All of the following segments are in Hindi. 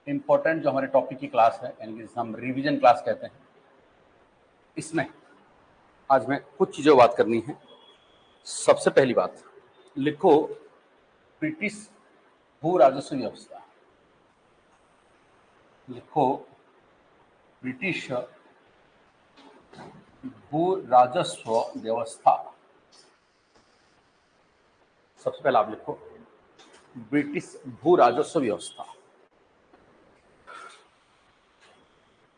इम्पोर्टेंट जो हमारे टॉपिक की क्लास है, यानी कि जिसे हम रिवीजन क्लास कहते हैं, इसमें आज मैं कुछ चीज़ों बात करनी है। सबसे पहली बात, लिखो ब्रिटिश भू राजस्व व्यवस्था। लिखो ब्रिटिश भू राजस्व व्यवस्था। सबसे पहले आप लिखो ब्रिटिश भू राजस्व व्यवस्था।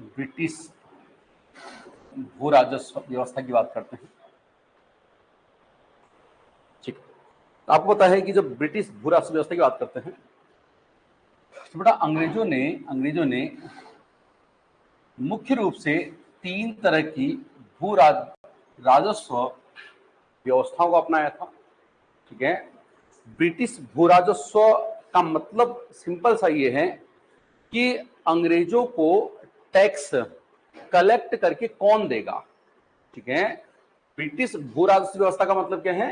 ब्रिटिश भू राजस्व व्यवस्था की बात करते हैं। ठीक है, आपको पता है कि जब ब्रिटिश भू राजस्व व्यवस्था की बात करते हैं तो बेटा अंग्रेजों ने मुख्य रूप से 3 तरह की भू राजस्व व्यवस्थाओं को अपनाया था। ठीक है, ब्रिटिश भू राजस्व का मतलब सिंपल सा ये है कि अंग्रेजों को टैक्स कलेक्ट करके कौन देगा। ठीक है, ब्रिटिश भू राजस्व व्यवस्था का मतलब क्या है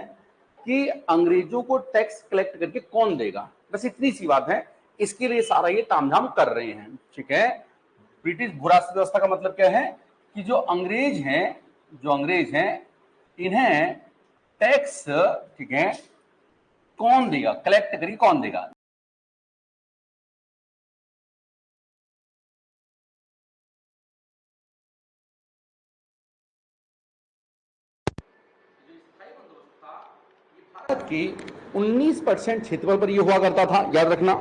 कि अंग्रेजों को टैक्स कलेक्ट करके कौन देगा, बस इतनी सी बात है। इसके लिए सारा ये तामझाम कर रहे हैं। ठीक है, ब्रिटिश भू राजस्व व्यवस्था का मतलब क्या है कि जो अंग्रेज हैं इन्हें टैक्स, ठीक है, कौन देगा, कलेक्ट करके कौन देगा। भारत के 19% क्षेत्रफल पर यह हुआ करता था, याद रखना।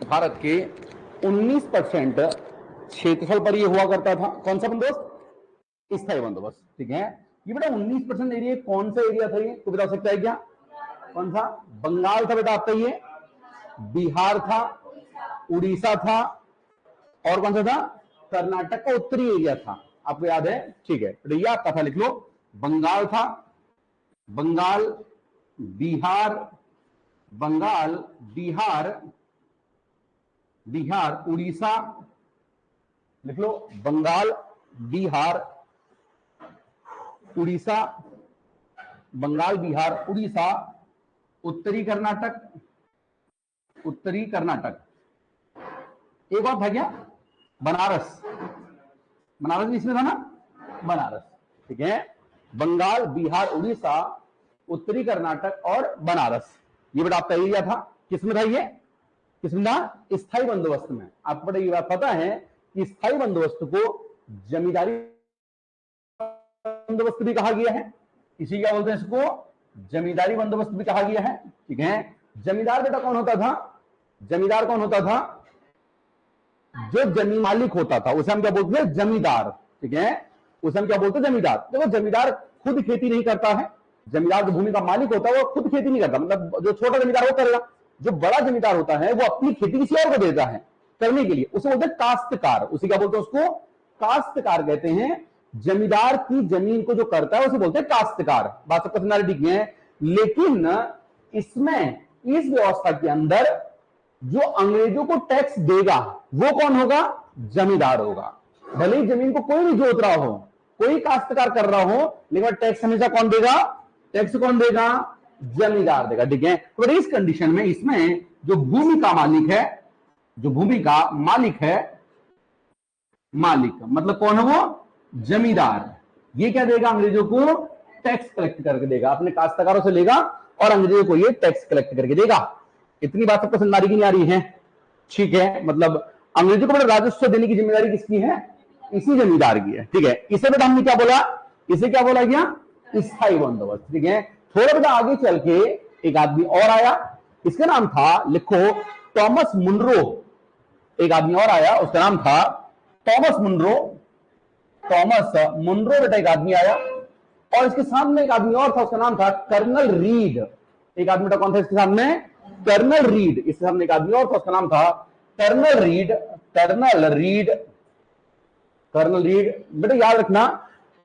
भारत के 19% क्षेत्रफल पर यह हुआ करता था। कौन सा बंदोबस्त? स्थायी बंदोबस्त। ठीक है, ये बेटा 19% एरिया कौन सा एरिया था? ये तो बता सकता है क्या? कौन सा? बंगाल था बेटा आपका, ये बिहार था, उड़ीसा था, और कौन सा था? कर्नाटक का उत्तरी एरिया था। आपको याद है? ठीक है, तो ये आपका था, लिख लो। बंगाल था, बंगाल, बिहार, उड़ीसा, लिख लो। बंगाल, बिहार, उड़ीसा, बंगाल, बिहार, उड़ीसा, उत्तरी कर्नाटक। एक और था क्या? बनारस भी इसमें था ना, बनारस। ठीक है, बंगाल, बिहार, उड़ीसा, उत्तरी कर्नाटक और बनारस, ये बेटा आपका एरिया था। किसमें था ये? किसमें था? स्थायी बंदोबस्त में। आपको बेटा ये बात पता है कि स्थायी बंदोबस्त को जमींदारी बंदोबस्त भी कहा गया है। इसी क्या बोलते हैं इसको? जमींदारी बंदोबस्त भी कहा गया है। ठीक है, जमींदार बेटा कौन होता था? जमींदार कौन होता था? जो जमीन मालिक होता था उसे हम क्या बोलते हैं? जमींदार। ठीक है, उसे हम क्या बोलते हैं? जमींदार। देखो, जमींदार खुद खेती नहीं करता है। जमींदार जो भूमि का मालिक होता है वो खुद खेती नहीं करता, मतलब जो छोटा जमींदार वो करेगा। जो बड़ा जमींदार होता है वो अपनी खेती किसी और को देता है करने के लिए, उसे बोलते हैं काश्तकार। उसे क्या बोलते हैं? उसको काश्तकार कहते हैं। जमींदार की जमीन को जो करता है उसे बोलते हैं काश्तकार। बात सबको समझ ठीक है। लेकिन इसमें, इस व्यवस्था के अंदर जो अंग्रेजों को टैक्स देगा वो कौन होगा? जमींदार होगा। भले ही जमीन को कोई नहीं जोत रहा हो, कोई काश्तकार कर रहा हो, लेकिन टैक्स हमेशा कौन देगा? टैक्स कौन देगा? जमींदार देगा। ठीक है, तो इस कंडीशन में इसमें जो भूमि का मालिक है, जो भूमि का मालिक है, मालिक मतलब कौन है? वो जमींदार। ये क्या देगा? अंग्रेजों को टैक्स कलेक्ट करके देगा, अपने काश्तकारों से लेगा और अंग्रेजों को ये टैक्स कलेक्ट करके देगा। इतनी बात सबको समझ आ रही की नहीं आ रही है? ठीक है, मतलब अंग्रेजों को राजस्व देने की जिम्मेदारी किसकी है? इसी जमींदार की है। ठीक है, इसे बेटा हमने क्या बोला? इसे क्या बोला गया? स्थायी बंदोबस्त। ठीक है, थोड़ा बेटा आगे चल के एक आदमी और आया, इसका नाम था, लिखो, थॉमस मुनरो। एक आदमी और आया, उसका नाम था थॉमस मुनरो। बेटा एक आदमी आया, और इसके सामने एक आदमी और था, उसका नाम था कर्नल रीड। एक आदमी कौन था इसके सामने? Colonel Reid. इसके सामने एक आदमी और था, उसका नाम था कर्नल रीड। बेटा याद रखना,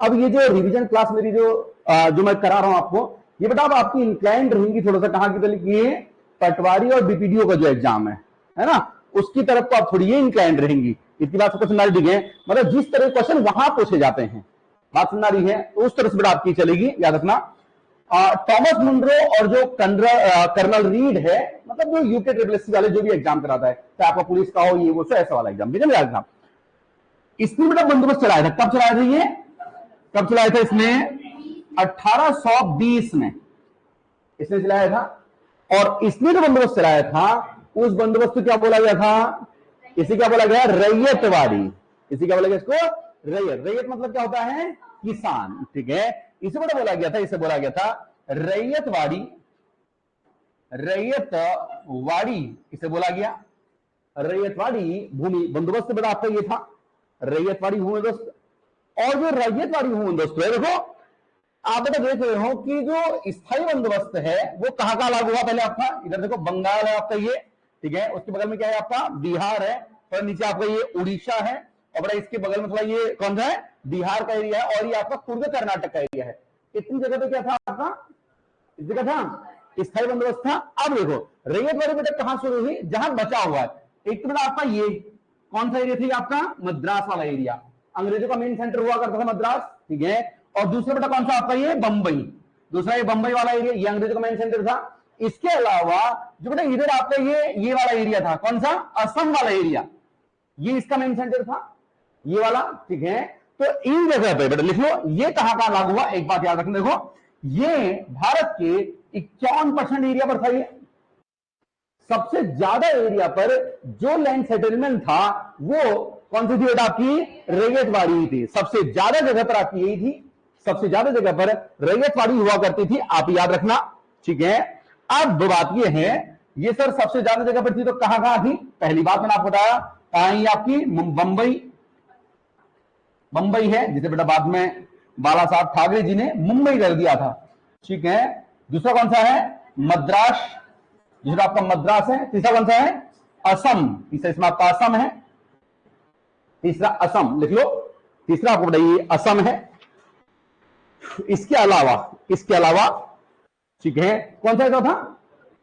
अब ये जो रिवीजन क्लास मेरी जो मैं करा रहा हूं आपको, ये बेटा अब आपकी इंक्लाइंड रहेंगी थोड़ा सा, कहां की तरफ? ये पटवारी और बीपीडीओ का जो एग्जाम है ना, उसकी तरफ तो आप थोड़ी ये इंक्लाइंड रहेंगी। इतनी बात सबको समझ रही है? मतलब जिस तरह के क्वेश्चन वहां पूछे जाते हैं, बात सुन रही है, तो उस तरह से बेटा आपकी चलेगी, याद रखना। टॉमस मुनरो और जो कर्नल रीड है, मतलब जो यूके ट्रिपल वाले जो भी एग्जाम कराता है, चाहे आपका पुलिस का हो, ये वो ऐसा वाला एग्जाम, ठीक है एग्जाम, इसने बेटा बंदोबस्त चलाया था। कब चलाया था ये, कब चलाया था इसने, 1820 में इसने चलाया था। और इसने जो बंदोबस्त चलाया था, उस बंदोबस्त को क्या बोला गया था, इसे क्या बोला गया, रैयतवाड़ी। इसे क्या बोला गया, इसको रैयत। रैयत मतलब क्या होता है, किसान, ठीक है। इसे बड़ा बोला गया था, इसे बोला गया था रैयतवाड़ी, रैयतवाड़ी इसे बोला गया। रैयतवाड़ी भूमि बंदोबस्त बेटा आपका ये था, रैयतवाड़ी भूमि बंदोबस्त। और जो रैयतवाड़ी भूमि बंदोबस्त है, देखो आप बेटा देख रहे हो कि जो स्थायी बंदोबस्त है वो कहां कहां लागू हुआ, पहले आपका इधर देखो बंगाल है आपका ये, ठीक है, उसके बगल में क्या है आपका बिहार है, और नीचे आपका ये उड़ीसा है, और बड़ा इसके बगल में थोड़ा ये कौन सा है, बिहार का एरिया है, और ये आपका पूर्व कर्नाटक का एरिया है। इतनी जगह पे क्या था आपका, इस जगह था स्थायी बंदोबस्त था। अब देखो रैयतवाड़ी बेटा कहां शुरू हुई, जहां बचा हुआ है। एक तो बेटा आपका ये कौन सा एरिया था आपका, मद्रास वाला एरिया, अंग्रेजों का मेन सेंटर हुआ करता था मद्रास, ठीक है। और दूसरा बेटा कौन सा आपका ये बंबई, दूसरा ये बंबई वाला एरिया, ये अंग्रेजों का मेन सेंटर था। इसके अलावा जो बेटा इधर आपका ये वाला एरिया था, कौन सा, असम वाला एरिया, ये इसका मेन सेंटर था, ये वाला, ठीक है। तो इन जगह पे बेटा लिख लो ये कहां कहां लागू हुआ, एक बात याद रखना, देखो ये भारत के 51% एरिया पर था। ये सबसे ज्यादा एरिया पर जो लैंड सेटलमेंट था वो कौन सी थी बेटा, आपकी रैयतवाड़ी थी। सबसे ज्यादा जगह पर आपकी यही थी, सबसे ज्यादा जगह पर रैयतवाड़ी हुआ करती थी, आप याद रखना, ठीक है। अब दो बात ये है, ये सर सबसे ज्यादा जगह पर थी तो कहां कहां थी, पहली बात मैंने आपको बताया कहां, आपकी बंबई, बंबई है जिसे बेटा बाद में बाला साहब ठाकरे जी ने मुंबई कर दिया था, ठीक है। दूसरा कौन सा है, मद्रास, दूसरा आपका मद्रास है। तीसरा कौन सा है, असम, तीसरा इसमें आपका असम है, तीसरा असम लिख लो, तीसरा आपको बताइए असम है। इसके अलावा ठीक है, कौन सा चौथा,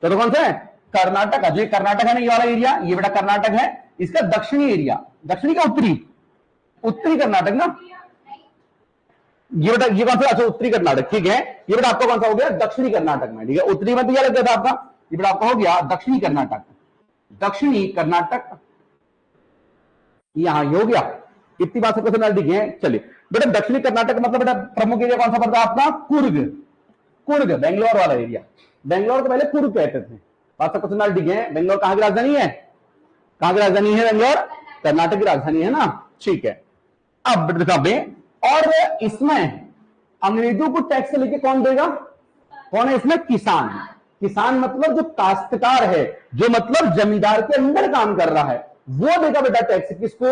चौथा कौन सा है, कर्नाटक। जो कर्नाटक है ना, ये वाला एरिया, ये बेटा कर्नाटक है, इसका दक्षिणी एरिया, दक्षिणी का उत्तरी कर्नाटक ना, ये बेटा ये कौन सा, अच्छा उत्तरी कर्नाटक, ठीक है। ये बेटा आपका कौन सा हो गया, दक्षिणी कर्नाटक में, ठीक है। उत्तरी में तो क्या लग गया था आपका, ये बेटा आपका हो गया दक्षिणी कर्नाटक, दक्षिणी कर्नाटक यहां हो गया। इतनी बात सबको समझ है, चलिए बेटा दक्षिणी कर्नाटक मतलब बेटा प्रमुख एरिया कौन सा पड़ता है आपका, कुर्ग, बेंगलोर वाला एरिया, बेंगलोर को पहले कुर्ग कहते थे। बात सबको समझ है, बेंगलोर कहां की राजधानी है, कहां की राजधानी है, बेंगलोर कर्नाटक की राजधानी है ना, ठीक है। अब और इसमें अंग्रेजों को टैक्स लेके कौन देगा, कौन है इसमें, किसान। किसान मतलब जो काश्तकार है, जो मतलब जमींदार के अंदर काम कर रहा है, वो देगा बेटा टैक्स, किसको,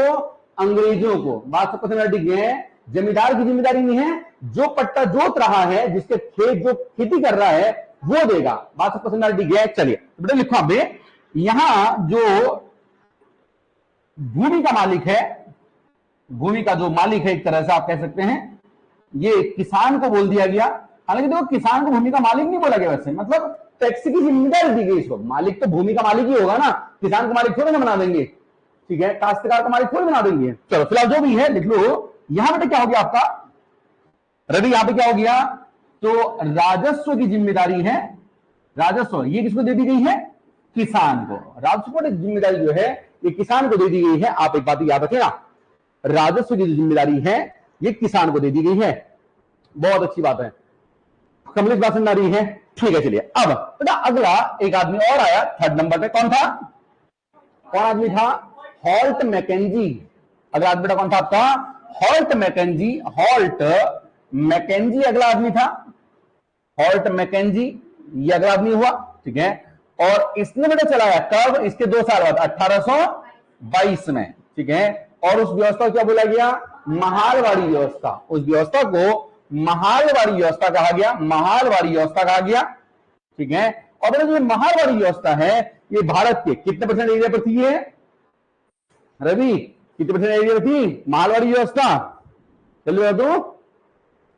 अंग्रेजों को। बात सबको समझ है, जमींदार की जिम्मेदारी नहीं है, जो पट्टा जोत रहा है, जिसके खेत जो खेती कर रहा है वो देगा। बात सबको समझ है, चलिए बेटा लिखो आप, यहां जो भूमि का मालिक है, भूमि का जो मालिक है एक तरह से आप कह सकते हैं, ये किसान को बोल दिया गया। हालांकि देखो किसान को भूमि का मालिक नहीं बोला गया वैसे, मतलब टैक्स की जिम्मेदारी दी गई इसको। मालिक तो भूमि का मालिक ही होगा ना, किसान को मालिक थोड़ी ना बना देंगे, ठीक है, काश्तकार का मालिक थोड़ी बना देंगे। चलो फिलहाल जो भी है लिख लो। यहां बेटा क्या हो गया आपका रवि, यहां पे क्या हो गया, तो राजस्व की जिम्मेदारी है, राजस्व ये किसको दे दी गई है, किसान को। राजस्व की जिम्मेदारी जो है ये किसान को दे दी गई है। आप एक बात याद रखेना, राजस्व की जिम्मेदारी है ये किसान को दे दी गई है। बहुत अच्छी बात है, कम्प्लीट बात समझ आ रही है, ठीक है। चलिए अब बेटा अगला एक आदमी और आया थर्ड नंबर पे, कौन था, कौन आदमी था, हॉल्ट मैकेंजी। अगला आदमी बेटा कौन था आपका, हॉल्ट मैकेंजी। हॉल्ट मैकेंजी अगला आदमी था, हॉल्ट मैकेंजी ये अगला आदमी हुआ, ठीक है। और इसने बेटा चलाया कब, इसके 2 साल बाद 1822 में, ठीक है। और उस व्यवस्था को क्या बोला गया, महालवाड़ी व्यवस्था। उस व्यवस्था को महालवाड़ी व्यवस्था कहा गया, महालवाड़ी व्यवस्था कहा गया, ठीक है। और बेटा जो महालवाड़ी व्यवस्था है ये भारत के कितने परसेंट एरिया पर थी, ये रवि कितने परसेंट एरिया पर थी महालवाड़ी व्यवस्था, चलिए बता दो,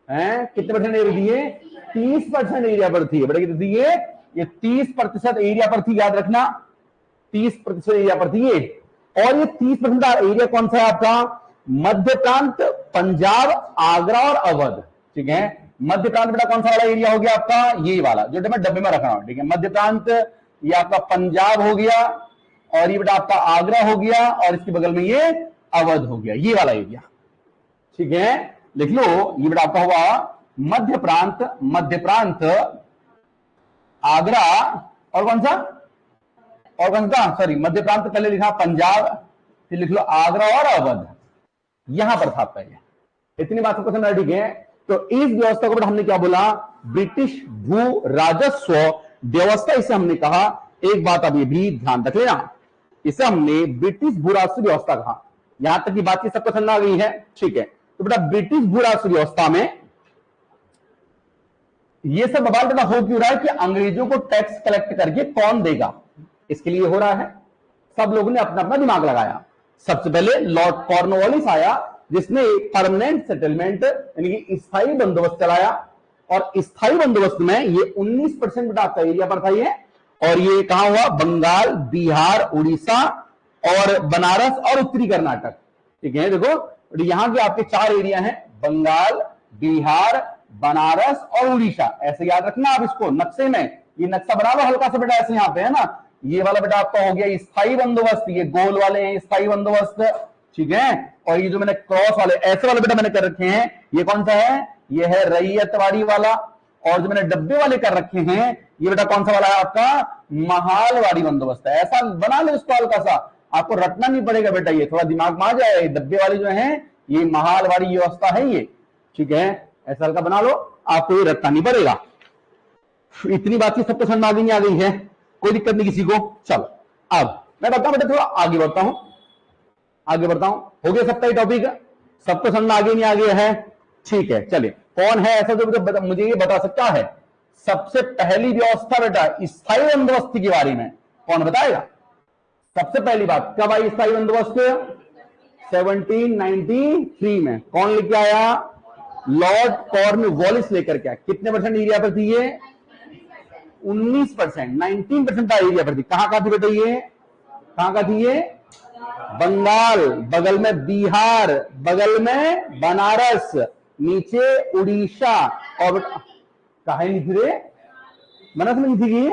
कितने परसेंट एरिया थी ये, 30% एरिया पर थी बेटा, कितनी थी ये 30% एरिया पर थी, याद रखना 30% एरिया पर थी ये। और ये 30% एरिया कौन सा है आपका, मध्य प्रांत, पंजाब, आगरा और अवध, ठीक है। मध्य प्रांत बेटा कौन सा वाला एरिया हो गया आपका, ये वाला जो मैं डब्बे में रख रहा हूं, ठीक है। मध्य प्रांत ये आपका पंजाब हो गया, और ये बेटा आपका आगरा हो गया, और इसके बगल में ये अवध हो गया, ये वाला एरिया, ठीक है। लिख लो, ये बेटा आपका हुआ मध्य प्रांत, मध्य प्रांत, आगरा, और कौन सा, और कौन सा, सॉरी मध्य प्रांत पहले लिखा पंजाब, फिर लिख लो आगरा और अवध, यहां पर था पहले। इतनी बात को समझ, ठीक है। तो इस व्यवस्था को हमने क्या बोला, ब्रिटिश भू राजस्व व्यवस्था, इसे हमने कहा। एक बात अब ये भी ध्यान रख लेना, इसे हमने ब्रिटिश भू राजस्व व्यवस्था कहा। यहां तक की बातचीत सबको समझ आ गई है, ठीक है। तो बेटा ब्रिटिश भू राजस्व व्यवस्था में ये सब बवाल बेटा हो क्यों रहा है कि अंग्रेजों को टैक्स कलेक्ट करके कौन देगा, इसके लिए हो रहा है। सब लोगों ने अपना अपना दिमाग लगाया। सबसे पहले लॉर्ड कॉर्नवालिस आया, जिसने परमानेंट सेटलमेंट यानी कि स्थायी बंदोबस्त चलाया, और स्थायी बंदोबस्त में ये 19% बेटा आपका एरिया पर था ये, और ये कहां हुआ, बंगाल, बिहार, उड़ीसा और बनारस और उत्तरी कर्नाटक, ठीक है। देखो यहां के आपके 4 एरिया हैं, बंगाल, बिहार, बनारस और उड़ीसा। ऐसे याद रखना आप इसको नक्शे में, ये नक्शा बना लो हल्का सा बेटा, ऐसे यहां पे है ना, ये वाला बेटा आपका हो गया स्थायी बंदोबस्त, ये गोल वाले हैं स्थायी बंदोबस्त, ठीक है। और ये जो मैंने क्रॉस वाले ऐसे वाले बेटा मैंने कर रखे हैं, ये कौन सा है, ये है रैयतवाड़ी वाला, और जो मैंने डब्बे वाले कर रखे हैं, ये बेटा कौन सा वाला है आपका, महालवाड़ी बंदोबस्त है। ऐसा बना लो इसको हल्का सा, आपको रटना नहीं पड़ेगा बेटा, ये थोड़ा दिमाग में आ जाए। डब्बे वाले जो है ये महालवाड़ी व्यवस्था है ये, ठीक है। ऐसा हल्का बना लो, आपको ये रटना नहीं पड़ेगा। इतनी बात की सबको समझ आ गई, नहीं आ गई है, कोई दिक्कत नहीं किसी को। चलो अब मैं बताऊं बेटा, थोड़ा आगे बढ़ता हूं, आगे बढ़ता हूं। हो गया सबका ये टॉपिक, सबको समझ आगे नहीं आ गया है, ठीक है। चलिए, कौन है ऐसा जो मुझे ये बता सकता है सबसे पहली व्यवस्था बेटा स्थायी बंदोबस्त के बारे में, कौन बताएगा। सबसे पहली बात कब आई स्थायी बंदोबस्त, 1793 में। कौन लेके आया, लॉर्ड कॉर्नवालिस लेकर के आया। कितने परसेंट एरिया पर थी ये, 19%, 19% का एरिया पर थी। कहां का थी बेटा ये, कहां का थी ये, बंगाल, बगल में बिहार, बगल में बनारस, नीचे उड़ीसा, और कहा नहीं थी रे, बनारस में नहीं थी।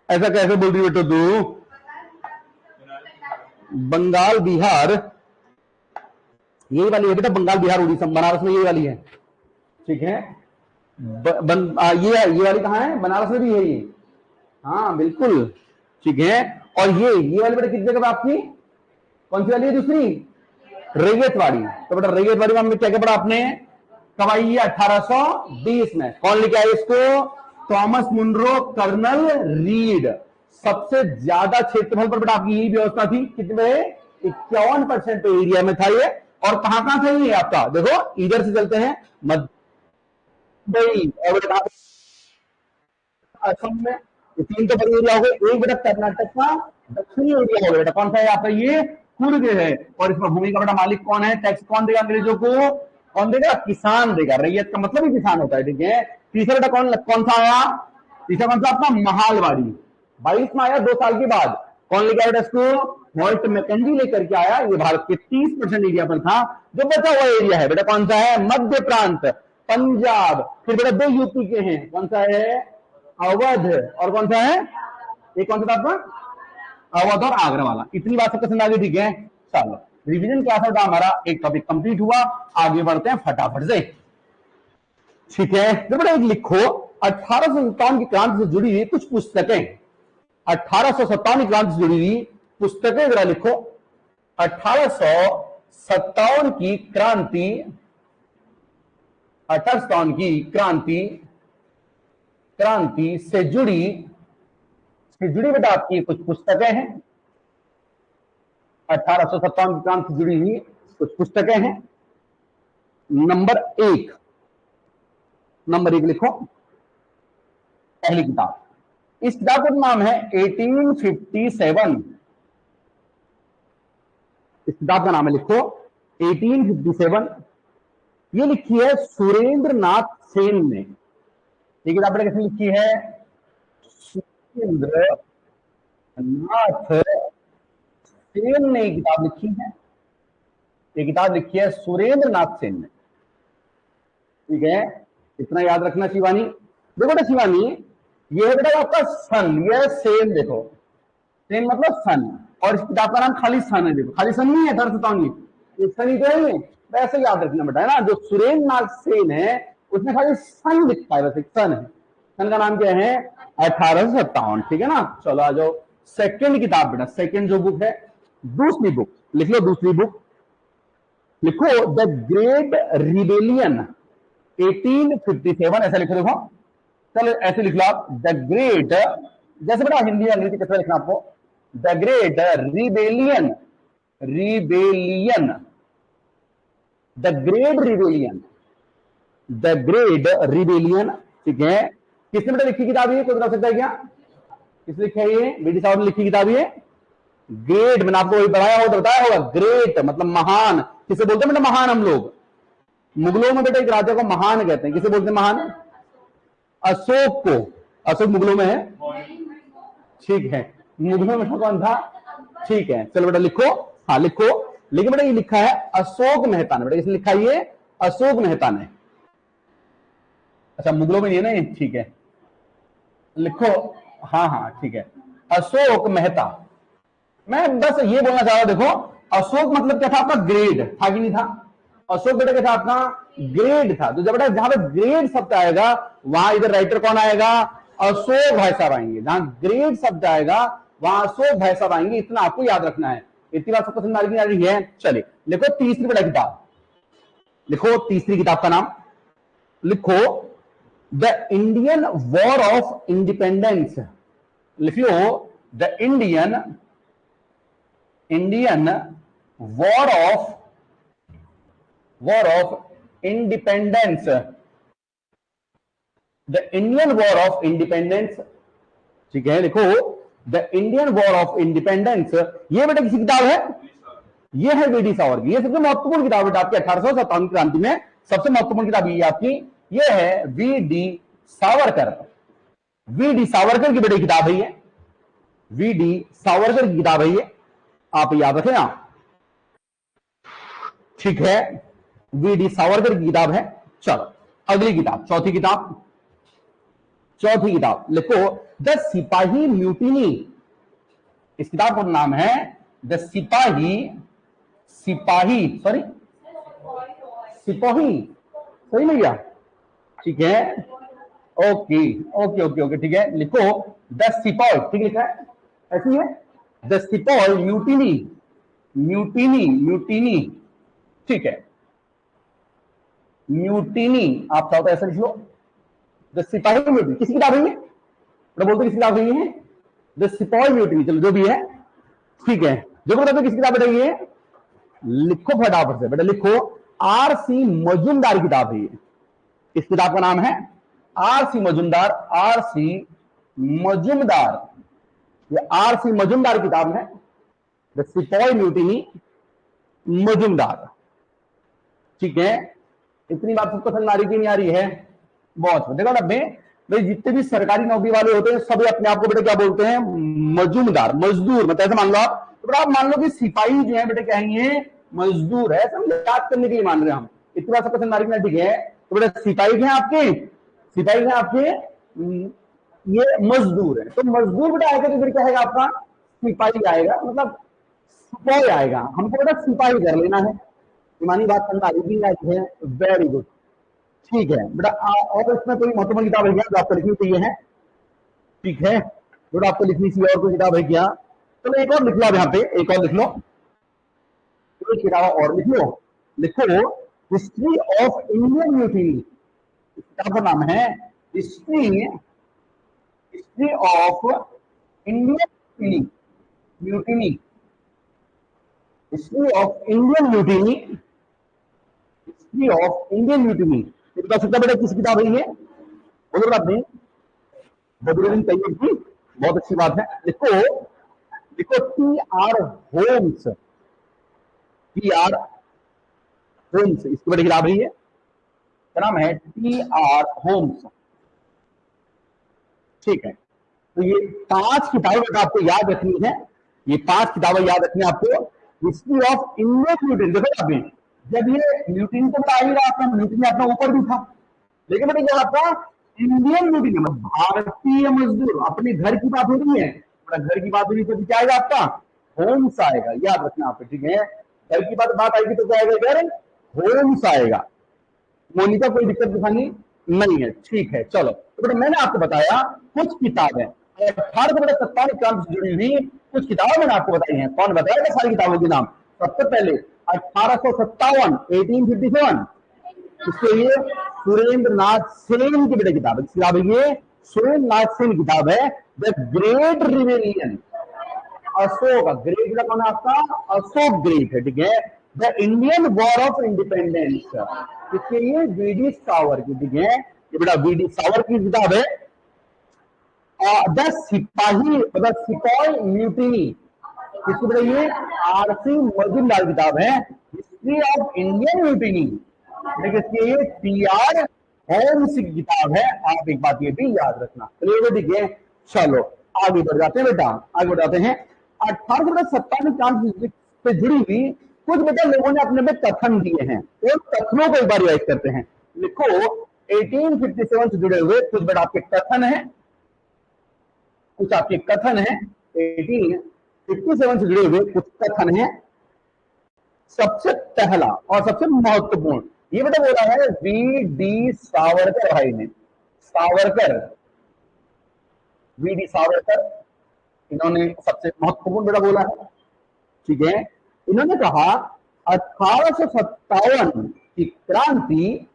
ऐसा कैसे बोल रही बेटा तू, बंगाल बिहार यही वाली है बेटा, बंगाल बिहार उड़ीसा बनारस में यही वाली है, ठीक है। ये वाली कहां है, बनारस में भी है ये, हाँ बिल्कुल, ठीक है। और ये वाली बेटा किस जगह आपकी, कौन सी वाली है, दूसरी रैयतवाड़ी। तो बेटा रैयतवाड़ी में हमने क्या क्या पढ़ा आपने, कब आई है, 1820 में। कौन लेके आए इसको, थॉमस मुनरो, कर्नल रीड। सबसे ज्यादा क्षेत्रफल पर बेटा आपकी यही व्यवस्था थी, कितने, 51% एरिया में था ये। और कहां कहां था ये आपका, देखो इधर से चलते हैं, मध्य और असम में, 3 तो बड़ी एरिया हो गए। एक बेटा कर्नाटक का दक्षिणी एरिया हो गया बेटा, कौन सा है आपका, ये कुर्ग है। और इसमें भूमि का बेटा मालिक कौन है, टैक्स कौन देगा अंग्रेजों को, कौन देगा, किसान देगा। रैयत का मतलब ही किसान होता है, ठीक है। तीसरा बेटा कौन सा आया, तीसरा कौन सा आपका, महालवाड़ी, 22 में आया, 2 साल के बाद। कौन लेके आया बेटा इसको, वॉल्ट मैकेंजी लेकर के आया। ये भारत के 30% एरिया पर था। जो बचा हुआ एरिया है बेटा कौन सा है, मध्य प्रांत, पंजाब, फिर बेटा 2 यूपी के हैं, कौन सा है, अवध, और कौन सा है, एक कौन सा था आपका, अवध और आगरा वाला। इतनी बात सबको समझ आ गई, ठीक है। चलो रिवीजन क्लास होगा हमारा, एक टॉपिक कंप्लीट हुआ, आगे बढ़ते हैं फटाफट से, ठीक है। तो बेटा एक लिखो, 1857 की क्रांति से जुड़ी हुई कुछ पुस्तकें, 1857 की क्रांति से जुड़ी हुई पुस्तकें जरा लिखो। 1857 की क्रांति, 1857 की क्रांति से जुड़ी बेटा आपकी कुछ पुस्तकें हैं। 1857 की क्रांति से जुड़ी हुई कुछ पुस्तकें हैं। नंबर एक लिखो, पहली किताब, इस किताब का नाम है 1857। इस किताब का नाम है, लिखो 1857। ये लिखी है सुरेंद्र नाथ सेन ने। ये किताब मैंने कैसे लिखी है, सुरेंद्र नाथ सेन ने किताब लिखी है। ये किताब लिखी है सुरेंद्र नाथ सेन ने। ठीक है, इतना याद रखना शिवानी। देखो बेटा शिवानी, ये है बेटा आपका सन, ये सेम देखो, सेम मतलब सन, और इस किताब का नाम खाली सन है। देखो खाली सन नहीं है, दर्द बताऊंगी, ये सन ही तो है, वैसे याद रखना बेटा है ना। जो सुरेंद्र नाथ सेन है उसने खाली सन लिखा है, वैसे सन है। सन का नाम क्या है? 1857। ठीक है ना। चलो आ जाओ सेकंड किताब बेटा, सेकंड जो बुक है, दूसरी बुक लिख लो, दूसरी बुक लिखो, द ग्रेट रिबेलियन 1857, ऐसा लिखो। देखो चलो ऐसे लिख लो आप, द ग्रेट, जैसे बेटा हिंदी अंग्रेजी कैसे लिखना आपको, the great rebellion, rebellion, the great rebellion, the great rebellion. ठीक है, किसने बेटा लिखी किताब है? कोई बता सकता है क्या? किसने लिखा है ये? बीडी साहब ने लिखी किताब है। ग्रेट मैंने आपको वही बताया होगा, बताया होगा, ग्रेट मतलब महान। किसे बोलते हैं बेटा महान? हम लोग मुगलों में बेटा एक राजा को महान कहते हैं। किसे बोलते हैं महान? अशोक को। अशोक मुगलों में है, ठीक है, मुगलों में कौन था? ठीक है, चलो बेटा लिखो, हाँ लिखो। लेकिन बेटा ये लिखा है अशोक मेहता ने, बेटा किसने लिखा है ये? अशोक मेहता ने। अच्छा मुगलों में ये नहीं, ठीक है लिखो, हाँ हाँ ठीक है, अशोक मेहता। मैं बस ये बोलना चाह रहा हूं, देखो अशोक मतलब क्या था आपका? ग्रेड था कि नहीं था? अशोक बेटा क्या था आपका? ग्रेड था। तो जब बेटा जहां पे ग्रेड शब्द आएगा वहां इधर राइटर कौन आएगा? अशोक भाई साहब आएंगे। जहां ग्रेड शब्द आएगा वहां अशोक भाई साहब आएंगे, इतना आपको याद रखना है। इतनी बात सबको समझ आ रही है? चलिए लिखो तीसरी बेटा किताब, लिखो तीसरी किताब का नाम लिखो, the Indian war of independence. लिख लो, the Indian war of independence, the Indian war of independence. ठीक है, लिखो the Indian war of independence. ये बेटा किसी किताब है? ये है वीडी सावरकर। ये सबसे महत्वपूर्ण किताब है आपकी 1857 क्रांति में, सबसे महत्वपूर्ण किताब ये आपकी, ये है वीडी सावरकर। वीडी सावरकर की बेटी किताब है ये, वीडी सावरकर की किताब है ये, आप याद रखें आप। ठीक है, वीडी सावरकर की किताब है। चलो अगली किताब, चौथी किताब, चौथी किताब लिखो, द सिपाही म्यूटिनी। इस किताब का नाम है द सिपाही, सिपाही सॉरी सिपाही, सही नहीं गया? ठीक है, ओके ओके ओके ओके, ठीक है लिखो, द सिपाही, ठीक लिखा है ऐसी है, द सिपाही म्यूटिनी, म्यूटिनी म्यूटिनी, ठीक है म्यूटिनी, आप चाहो तो ऐसा लिख लो, द सिपाही म्यूटिनी। किसकी किताब है ये? बोलते किसकी किताब है ये? द सिपाही म्यूटिनी। चलो जो भी है ठीक है, जो बताते किसकी किताब है ये? लिखो फटाफट से बेटा, लिखो आर.सी. मजूमदार किताब है ये। इस किताब का नाम है आर.सी. मजूमदार, आर.सी. मजूमदार, ये आर.सी. मजूमदार किताब है, द सिपाही म्यूटिनी मजूमदार। ठीक है, इतनी बात सबको समझ आ रही कि नहीं आ रही है? बहुत। देखो ना भाई, जितने भी सरकारी नौकरी वाले होते हैं सभी अपने आप को बेटा क्या बोलते हैं? मजूमदार, मजदूर। मतलब ऐसे मान लो आप, तो आप मान लो कि सिपाही जो है बेटा क्या है? मजदूर है। सब याद करने के लिए मान रहे हैं हम, इतनी बात सबको समझ आ रही है? ठीक है, तो बेटा सिपाही हैं आपके, सिपाही हैं आपके, ये मजदूर है। तो मजदूर बेटा आएगा तो फिर क्या आएगा आपका? सिपाही आएगा, मतलब सिपाही आएगा। हमको बेटा सिपाही कर लेना है। ईमानी बात समझ आ रही है? वेरी गुड, ठीक है बेटा। और इसमें कोई महत्वपूर्ण किताब है क्या जो आपको लिखनी चाहिए है? ठीक है, जो आपको लिखनी चाहिए और कोई किताब है क्या? चलो एक और लिख लो, यहाँ पे एक और लिख लो, एक किताब और लिख लो, लिखो हिस्ट्री ऑफ इंडियन म्यूटिनी। किताब का नाम है history, history of Indian mutiny, history of Indian mutiny, history of Indian mutiny. बता सकता बेटा किस किताब है ये? बोलो आपने, बदरुद्दीन तैयब की, बहुत अच्छी बात है। लिखो, लिखो टी.आर. Holmes, TR. होम्स, इसकी बड़ी किताब है ये, क्या नाम है? टी.आर. होम्स। ठीक है, तो ये 5 किताबें आपको याद रखनी है, ये 5 किताबें याद रखनी है आपको। History of Indian mutiny. देखो अभी जब ये म्यूटिनी तो बता ही रहा था, म्यूटिनी अपना ऊपर भी था, लेकिन बेटा यहाँ आपका इंडियन म्यूटिनी, भारतीय मजदूर, अपने घर की बात हो रही है, घर की बात हो रही है तो क्या आएगा आपका होम्स आएगा, याद रखना आप, ठीक है। घर की बात आएगी तो क्या आएगा इधर, होम्स आएगा। मोनिका कोई दिक्कत दिखानी नहीं है, ठीक है। चलो तो बेटा मैंने आपको बताया कुछ किताबें 1857 क्रांति से जुड़ी हुई कुछ किताबें मैंने आपको बताई हैं। कौन बताएगा सारी किताबों के नाम? सबसे पहले 1857 1857 इसके लिए सुरेंद्र नाथ सेन की बेटा किताब है, ये सुरेंद्र नाथ सेन की किताब है, the great rebellion. Ashok great का कौन है आपका? अशोक ग्रेट है, ठीक है। The Indian war of independence, इसके लिए वीडी सावर की, ठीक है, ये बेटा वीडी सावर की किताब है। द सिपाही म्यूटिनी, किसको बताइए? आरसी मजूमदार किताब है, हिस्ट्री ऑफ इंडियन म्यूटिनी, देखिए ये टीआर होम्स की किताब है। आप एक बात ये भी याद रखना, चलिए ठीक है। चलो आगे बढ़ जाते हैं बेटा, आगे बढ़ जाते हैं। 1857 क्रांति से जुड़ी हुई कुछ बेटा लोगों ने अपने में कथन दिए हैं, और कथनों को एक बार याद करते हैं। लिखो 1857 से जुड़े हुए कुछ बेटा आपके कथन है, कुछ आपके कथन है 1857 से जुड़े हुए कुछ कथन है। सबसे पहला और सबसे महत्वपूर्ण ये बेटा बोला है वी डी सावरकर भाई ने, सावरकर, वी डी सावरकर, इन्होंने सबसे महत्वपूर्ण बेटा बोला है, ठीक है। इन्होंने कहा 1857 की क्रांति,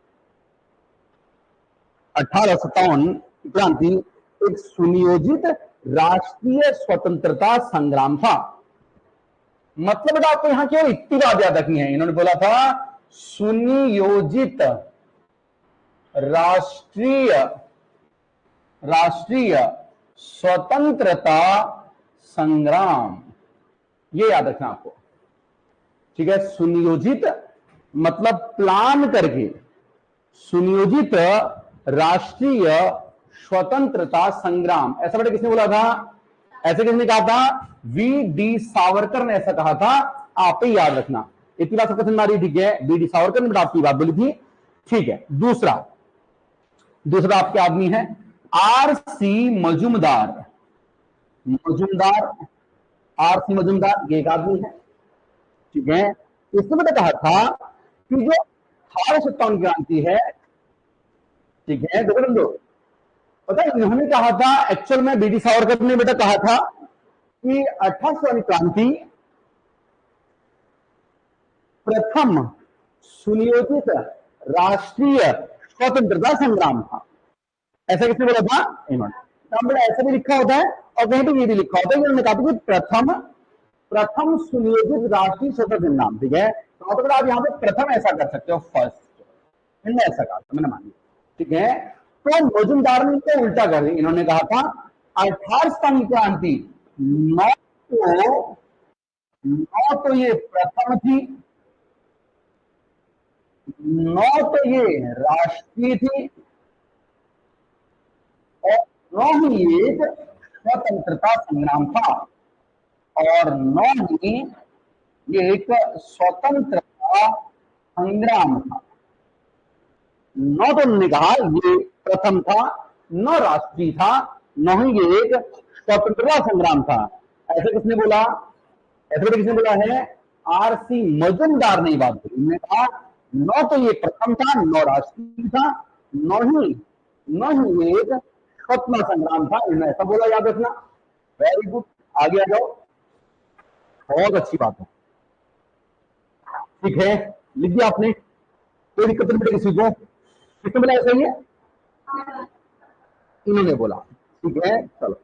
1857 की क्रांति एक सुनियोजित राष्ट्रीय स्वतंत्रता संग्राम था। मतलब बेटा आपको यहां क्यों इतनी बात याद रखनी है, इन्होंने बोला था सुनियोजित राष्ट्रीय स्वतंत्रता संग्राम, ये याद रखना आपको, ठीक है। सुनियोजित मतलब प्लान करके, सुनियोजित राष्ट्रीय स्वतंत्रता संग्राम, ऐसा बेटा किसने बोला था? ऐसे किसने कहा था? वी डी सावरकर ने ऐसा कहा था, आप ही याद रखना। इतनी बात सबको समझ आ रही, ठीक है। वी डी सावरकर ने आपकी बात बोली थी, ठीक है। दूसरा आपके आदमी है R C Majumdar, R C Majumdar ये एक आदमी है, ठीक है। इसने मैंने कहा था कि जो 1857 क्रांति है, ठीक है, देखो बंदो, पता है इन्होंने कहा था, एक्चुअल में बी डी सावरकर ने बेटा कहा था कि 1857 क्रांति प्रथम सुनियोजित राष्ट्रीय स्वतंत्रता संग्राम था। ऐसा किसने बोला था? इन्होंने। ऐसा भी लिखा होता है और कहीं पे ये भी लिखा होता है, इन्होंने कहा था कि प्रथम सुनियोजित राष्ट्रीय स्वतंत्रता संग्राम, ठीक है। तो मतलब आप यहाँ पे प्रथम ऐसा कर सकते हो, फर्स्ट, इन्होंने ऐसा कहा था, मैंने मान लिया, ठीक है। तो मजूमदार ने तो उल्टा कर दी, इन्होंने कहा था 1857 क्रांति न तो ये प्रथम थी, न तो ये राष्ट्रीय थी, और न ही एक स्वतंत्रता संग्राम था, और न ही ये एक स्वतंत्रता संग्राम था। न तो उन्होंने कहा ये प्रथम था, न राष्ट्रीय था, न ही ये एक स्वतंत्रता संग्राम था। ऐसे किसने बोला? ऐसे किसने बोला है? आर सी मजूमदार ने बात बोली। उन्होंने कहा न तो ये प्रथम था, न राष्ट्रीय था, न ही ये एक स्वतंत्रता संग्राम था, इन्होंने ऐसा बोला, याद रखना। वेरी गुड, आगे आ जाओ, बहुत अच्छी बात है, ठीक है। लिख दिया आपने, कोई दिक्कत नहीं किसी को? किसने बोला ऐसा ही है? इन्होंने बोला, ठीक है। चलो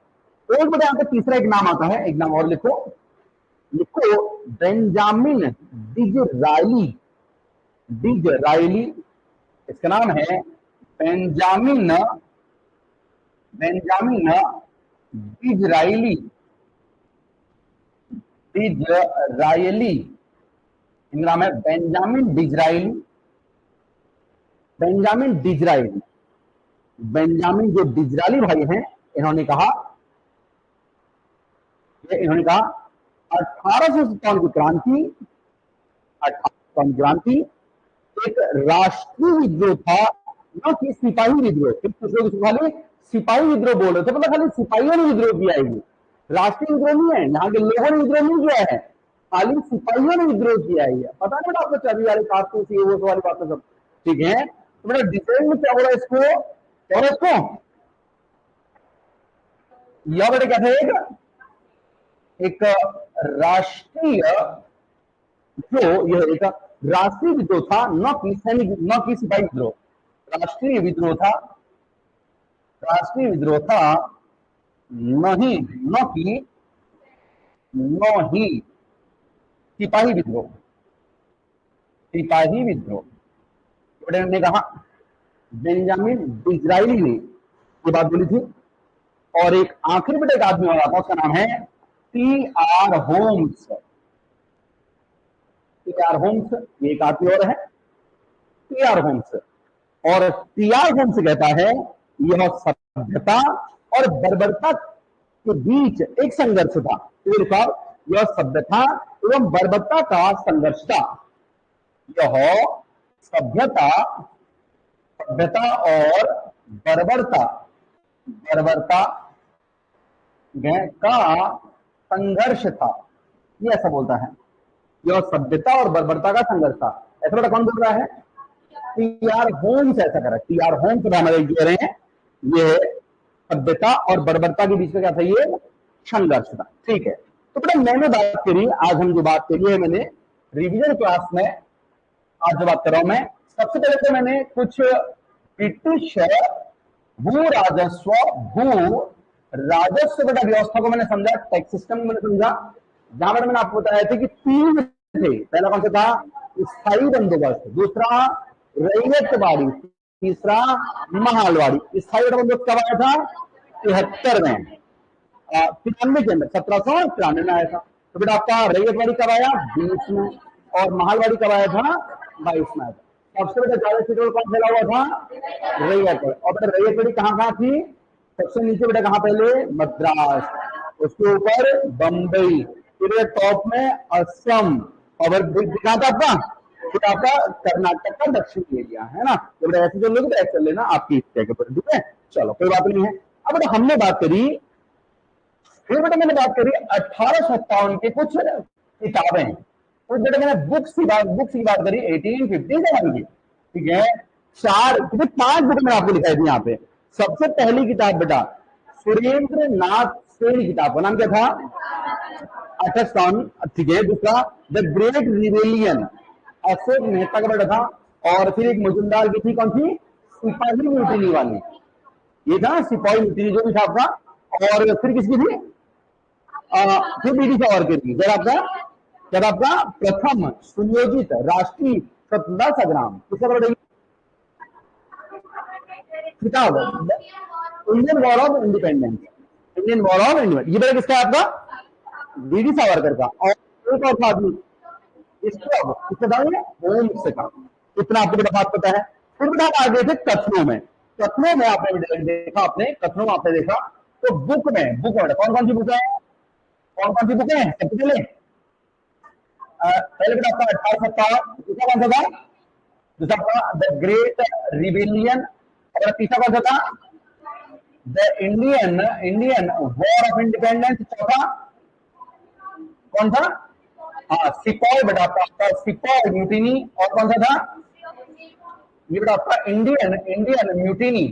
और बेटा यहाँ पे तीसरा एक नाम आता है, एक नाम और लिखो, बेंजामिन डिजरायली, इसका नाम है बेंजामिन डिजरायली, इनका नाम है बेंजामिन डिजरायली। बेंजामिन जो डिजरायली भाई हैं, इन्होंने कहा 1857 की क्रांति एक राष्ट्रीय विद्रोह था, न कि सिपाही विद्रोह। खाली सिपाही विद्रोह बोल रहे थे, मतलब खाली सिपाहियों ने विद्रोह किया है, ये राष्ट्रीय विद्रोह नहीं है, यहाँ के लोगों ने विद्रोह नहीं किया है, खाली सिपाहियों ने विद्रोह किया है। पता नहीं बेटा आपको चर्बी वाली कारतूस ये वो वाली बातें सब, ठीक है। तो बेटा डिटेल में क्या हो रहा है इसको, क्या हो रहा है इसको, यह बेटा क्या था, एक राष्ट्रीय जो यह एक राष्ट्रीय विद्रोह था, न कि सैनिक, न कि सिपाही विद्रोह, राष्ट्रीय विद्रोह था, राष्ट्रीय विद्रोह था, नहीं न कि न ही सिपाही विद्रोह, सिपाही विद्रोह। ने कहा बेंजामिन डिज़राइली ने ये बात बोली थी। और एक आखिरी बेटा एक आदमी और आता, उसका नाम है टी.आर. होम्स। टी.आर. होम्स, ये एक आदमी और है टी.आर. होम्स। और टी.आर. होम्स कहता है यह सभ्यता और बर्बरता के बीच एक संघर्ष था। यह सभ्यता एवं बर्बरता का संघर्ष था। यह सभ्यता, सभ्यता और बर्बरता, बर्बरता का संघर्ष था, ये ऐसा बोलता है। यह सभ्यता और बर्बरता का संघर्ष था, ऐसा बेटा कौन बोल रहा है, टी.आर. होम्स ऐसा कर रहा है। टी.आर. होम्स हमारे कह रहे हैं ये सभ्यता और बर्बरता के बीच में क्या था, ये संघर्ष था, ठीक है। तो बेटा मैंने बात करी, आज हम जो बात करी है मैंने रिवीजन क्लास में, आज जो बात कर रहा हूं मैं, सबसे पहले तो मैंने कुछ ब्रिटिश भू राजस्व बेटा व्यवस्था को मैंने समझा, टैक्स सिस्टम को मैंने समझा, जहां पर मैंने आपको बताया था कि तीन थे। पहला कौन सा था, स्थायी बंदोबस्त, दूसरा रैयतवाड़ी, तीसरा महालवाड़ी। स्थायी बंदोबस्त कब आया था, 73 में, 93 के अंदर, 1793 में आया था। तो बेटा आपका रैयतवाड़ी कब आया, 20 में, और महालवाड़ी कब आया था, 22 में आया था। सबसे बेटा ज्यादा सीटों कौन फैला हुआ था, रैयतवाड़ी। और बेटा रैयतवाड़ी कहाँ कहाँ थी, सबसे नीचे बेटा कहाँ, पहले मद्रास, उसके ऊपर बंबई, फिर टॉप में असम, और दिखा था आपका, फिर आपका कर्नाटक का दक्षिण एरिया है ना। तो बेटा ऐसे चल लोगे तो ऐसे चल लेना आपकी इच्छा के ऊपर, ठीक है। चलो कोई बात नहीं है। अब बेटा हमने बात करी, फिर बेटा मैंने बात करी 1857 की कुछ किताबें, तो बेटा मैंने बुक्स की बात करी 1857 की, ठीक है। 5 बुक मैंने आपको दिखाई दी यहाँ पे। सबसे पहली किताब बेटा सुरेंद्र नाथ सेन किताब का नाम क्या था, 1857, ठीक है। दूसरा the great rebellion, Ashok Mehta का बेटा था। और फिर एक मजुमदार की थी, कौन सी, सिपाही म्यूटिनी वाली, ये था सिपाही म्यूटिनी जो भी था आपका। और फिर किसकी थी, फिर बीडी सावरकर की, जब आपका प्रथम सुनियोजित राष्ट्रीय स्वतंत्रता संग्राम, किसका बेटा किताब, Indian war of independence, Indian war of independence, ये बेटा किसका है आपका, बीडी सावरकर का। और एक और आदमी इसका होम्स का, इतना आपको बेटा बात पता है। फिर बेटा आ गए थे कथनों में, कथनों में आपने देखा, कथनों में आपने देखा, तो बुक में कौन कौन सी बुक है, कौन कौन सी बुक है, सबसे पहले बेटा आपका 1857, दूसरा कौन सा था, दूसरा आपका द ग्रेट रिबेलियन, और तीसरा कौन सा था, the Indian war of independence, चौथा कौन था, हाँ सिपाही बेटा आपका सिपाही म्यूटिनी, और कौन सा था, ये बेटा आपका इंडियन म्यूटिनी,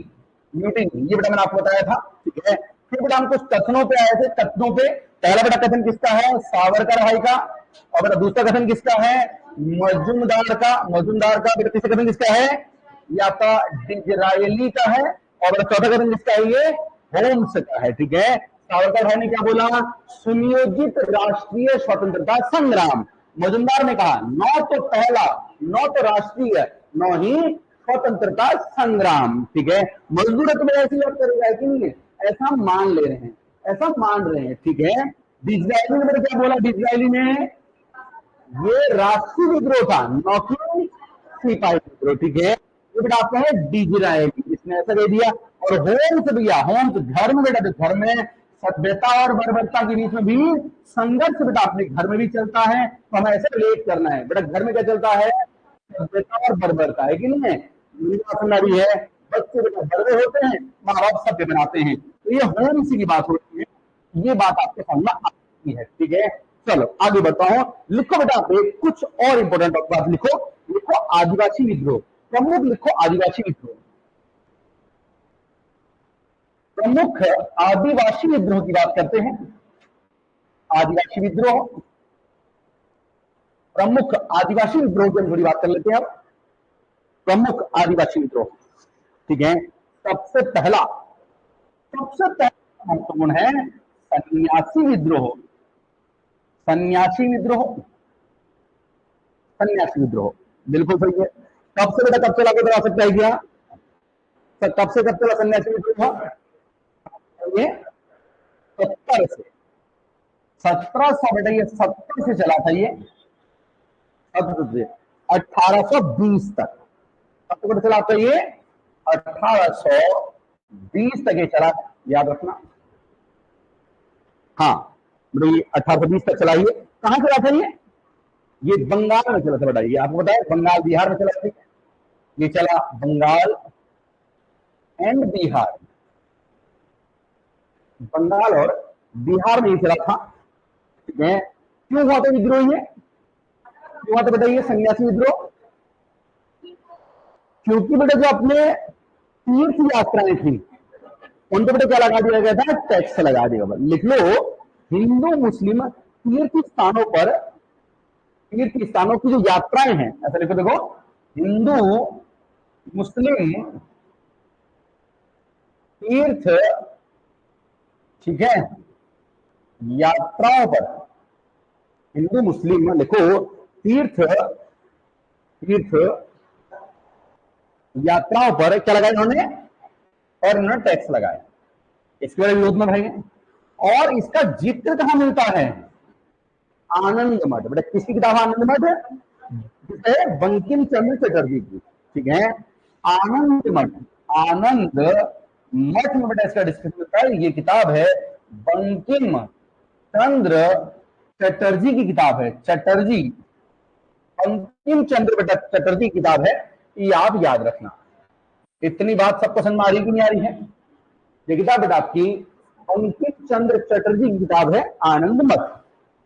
ये बेटा मैंने आपको बताया था, ठीक है। फिर बेटा हम कुछ कथनों पे आए थे। कथनों पे पहला बेटा कथन किसका है, सावरकर भाई का, और बेटा दूसरा कथन किसका है, मजुमदार का बेटा तीसरा कथन किसका है, ये आपका डिज़रायली का है, और बेटा चौथा कथन किसका है, ये होम्स का है, ठीक है। सावरकर भाई ने क्या बोला, सुनियोजित राष्ट्रीय स्वतंत्रता संग्राम। मजुमदार ने कहा न तो पहला, न तो राष्ट्रीय, न ही स्वतंत्रता संग्राम, ठीक है। मजदूर तो मेरा ऐसी बात करेगा कि नहीं, ऐसा मान ले रहे हैं, ऐसा मान रहे हैं, ठीक है। डिज़रायली ने मेरे क्या बोला, डिज़रायली ने ये राष्ट्रीय विद्रोह था, न कि सिपाही विद्रोह, ठीक है। ये बेटा आपका है डिज़रायली, इसने ऐसा कह दिया। और होम्स भैया, होम्स घर में बेटा, घर में सभ्यता और बर्बरता के बीच में भी संघर्ष बेटा अपने घर में भी चलता है, तो हमें ऐसे रिलेट करना है बेटा, घर में क्या चलता है, सभ्यता और बर्बरता है कि नहीं है, भी है। बच्चे बेटा बड़े होते हैं, माँ बाप सभ्य बनाते हैं। तो ये होम सी की बात होती है, ये बात आपके सामने आती है। ठीक है, चलो आगे बताओ। लिखो बेटा आप कुछ और इंपॉर्टेंट बात लिखो। लिखो आदिवासी विद्रोह, प्रमुख लिखो आदिवासी विद्रोह। प्रमुख आदिवासी विद्रोह की बात करते हैं। आदिवासी विद्रोह, प्रमुख आदिवासी विद्रोह की थोड़ी बात कर लेते हैं अब। प्रमुख आदिवासी विद्रोह, ठीक है। सबसे पहला महत्वपूर्ण है सन्यासी विद्रोह। सन्यासी विद्रोह, सन्यासी विद्रोह बिल्कुल सही है। कब से बेटा कब चला के बता सकता है क्या? कब से कब चला सन्यासी विद्रोह? ये 70 से 1700 बेटा, ये 70 से चला था, ये 1820 तक। कब तक चला था ये? 1820 तक ये चला, याद रखना। हाँ मतलब ये 1820 तक चला। ये कहां चला था ये बंगाल में चला था बेटा। ये आपको बताया बंगाल बिहार में चला था। ये चला बंगाल एंड बिहार, बंगाल और बिहार में ये चला था। ठीक है, क्यों हुआ था विद्रोह? ये क्यों हुआ था बेटा ये सन्यासी विद्रोह? क्योंकि बेटा जो अपने तीर्थ यात्राएं थी उन पर बेटा क्या लगा दिया गया था? टैक्स लगा दिया गया। लिख लो, हिंदू मुस्लिम तीर्थ स्थानों की जो यात्राएं हैं, ऐसा लिखो, देखो हिंदू मुस्लिम तीर्थ, ठीक है, यात्राओं पर, हिंदू मुस्लिम लिखो तीर्थ यात्राओं पर क्या लगाया इन्होंने? और इन्होंने टैक्स लगाया। इसके बारे में विरोध में भाई। और इसका जिक्र कहां मिलता है? आनंद मठ। बेटा किसकी किताब आनंद मठ? बंकिम चंद्र चटर्जी की। ठीक है, आनंद मठ, आनंद मठ में बेटा इसका डिस्कशन होता है। ये किताब है बंकिम चंद्र चटर्जी की किताब है। चटर्जी, बंकिम चंद्र बेटा चटर्जी की किताब है, ये आप याद रखना। इतनी बात सबको समझ में आ रही कि नहीं आ रही है? ये किताब बेटा आपकी बंकिम चंद्र चटर्जी की किताब है आनंद मठ।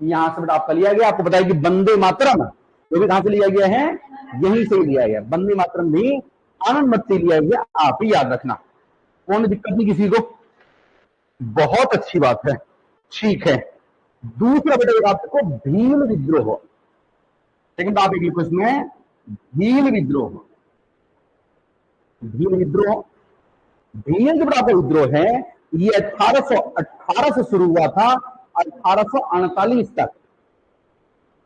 यहां से बेटा आपका लिया गया। आपको बताया कि वंदे मातरम जो भी कहां से लिया गया है? यहीं से लिया गया। वंदे मातरम भी आनंद मठ से लिया गया, आप ही याद रखना। कोई दिक्कत नहीं किसी को? बहुत अच्छी बात है। ठीक है, दूसरा बेटा आपको भील विद्रोह। लेकिन आप एक लिखो इसमें भील विद्रोह। भील विद्रोह, भील जो आपका विद्रोह है ये 1818 से शुरू हुआ था 1848 तक।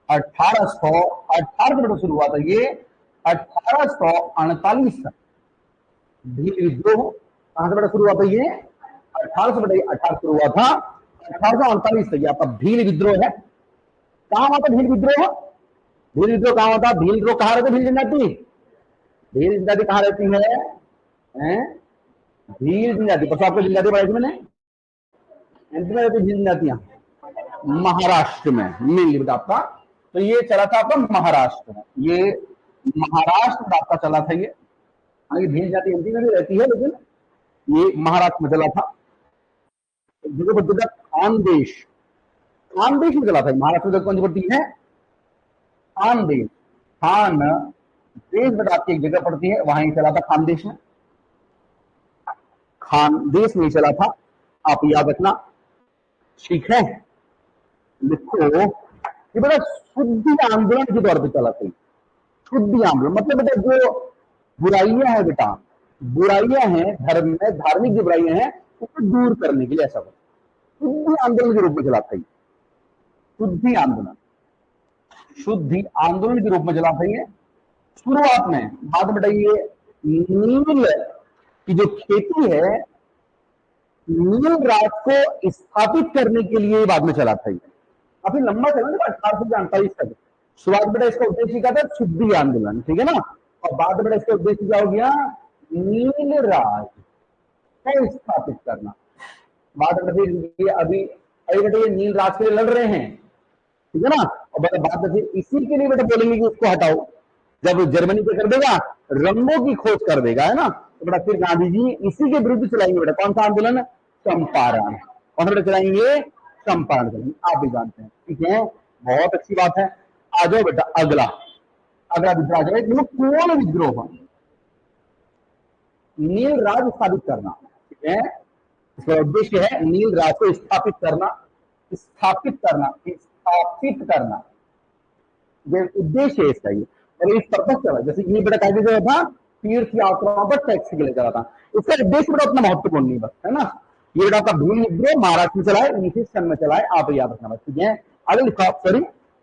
1818 से शुरू हुआ था ये 1848 तक। भील विद्रोह कहां से बेटा शुरू हुआ था? ये 1818 शुरू हुआ था, 1848 तक आपका भील विद्रोह है। कहां हुआ था भील विद्रोह? भील विद्रोह कहां हुआ था? भील विद्रोह कहां रहते? भील जनजाति, भील जनजाति कहां रहती है? भील जनजाति, बस आपको जनजाति पढ़ाई थी मैंने, एमपी में रहती भील जनजातियां, महाराष्ट्र में मेनली बेटा आपका। तो ये चला था आपका महाराष्ट्र में, ये महाराष्ट्र में आपका चला था ये। भील जाति एमपी में भी रहती है, लेकिन ये महाराष्ट्र में चला था। खानदेश, खानदेश में चला था। महाराष्ट्र में कौन सी पड़ती है? खानदेश, खान देश बेटा आपकी एक जगह पड़ती है, वहां चला था खानदेश में। खानदेश में चला था, आप याद रखना। ठीक है, लिखो ये बेटा शुद्धि आंदोलन के तौर पर चला था। शुद्धि आंदोलन मतलब बेटा जो बुराइयां हैं बेटा, बुराइयां हैं धर्म में, धार्मिक जो बुराइयां हैं उसको दूर करने के लिए ऐसा शुद्धि आंदोलन के रूप में चला था। शुद्धि आंदोलन, शुद्धि आंदोलन के रूप में चला था ये शुरुआत में। बाद में बेटा ये नील की जो खेती है, नील राज को स्थापित करने के लिए बाद में चला था ये। काफी लंबा चला ना, 1848 तक। शुरुआत बेटा इसका उद्देश्य क्या था? शुद्धि आंदोलन, ठीक है ना। और बाद में इसका उद्देश्य क्या हो गया? नील राज को स्थापित करना। बाद में फिर अभी बेटा ये नील राज के लिए लड़ रहे हैं, ठीक है ना। और बाद में फिर इसी के लिए बेटा बोलेंगे कि उसको हटाओ। जब जर्मनी क्या कर देगा? रंगों की खोज कर देगा, है ना। तो बेटा फिर गांधी जी इसी के विरुद्ध चलाएंगे बेटा, कौन सा आंदोलन? चंपारण। कौन सा बेटा चलाएंगे? चंपारण चलाएंगे, आप भी जानते हैं, ठीक है, बहुत अच्छी बात है। आ जाओ बेटा अगला, अगला विद्रोह आ जाए, कोल विद्रोह, नील राज स्थापित करना, ठीक है, इसका उद्देश्य है नील राज को स्थापित करना, स्थापित करना, स्थापित करना, ये उद्देश्य है इसका। ये और इस पर्पज चला, जैसे ये बेटा कायदे जो था तीर्थ यात्राओं पर टैक्स के लिए चला था, इसका उद्देश्य बेटा उतना महत्वपूर्ण नहीं बस, है ना। ये बेटा आपका भूमि विद्रोह महाराष्ट्र में चलाए, 19 में चलाए, आप याद रखना बस, ठीक है। आगे लिखा सॉरी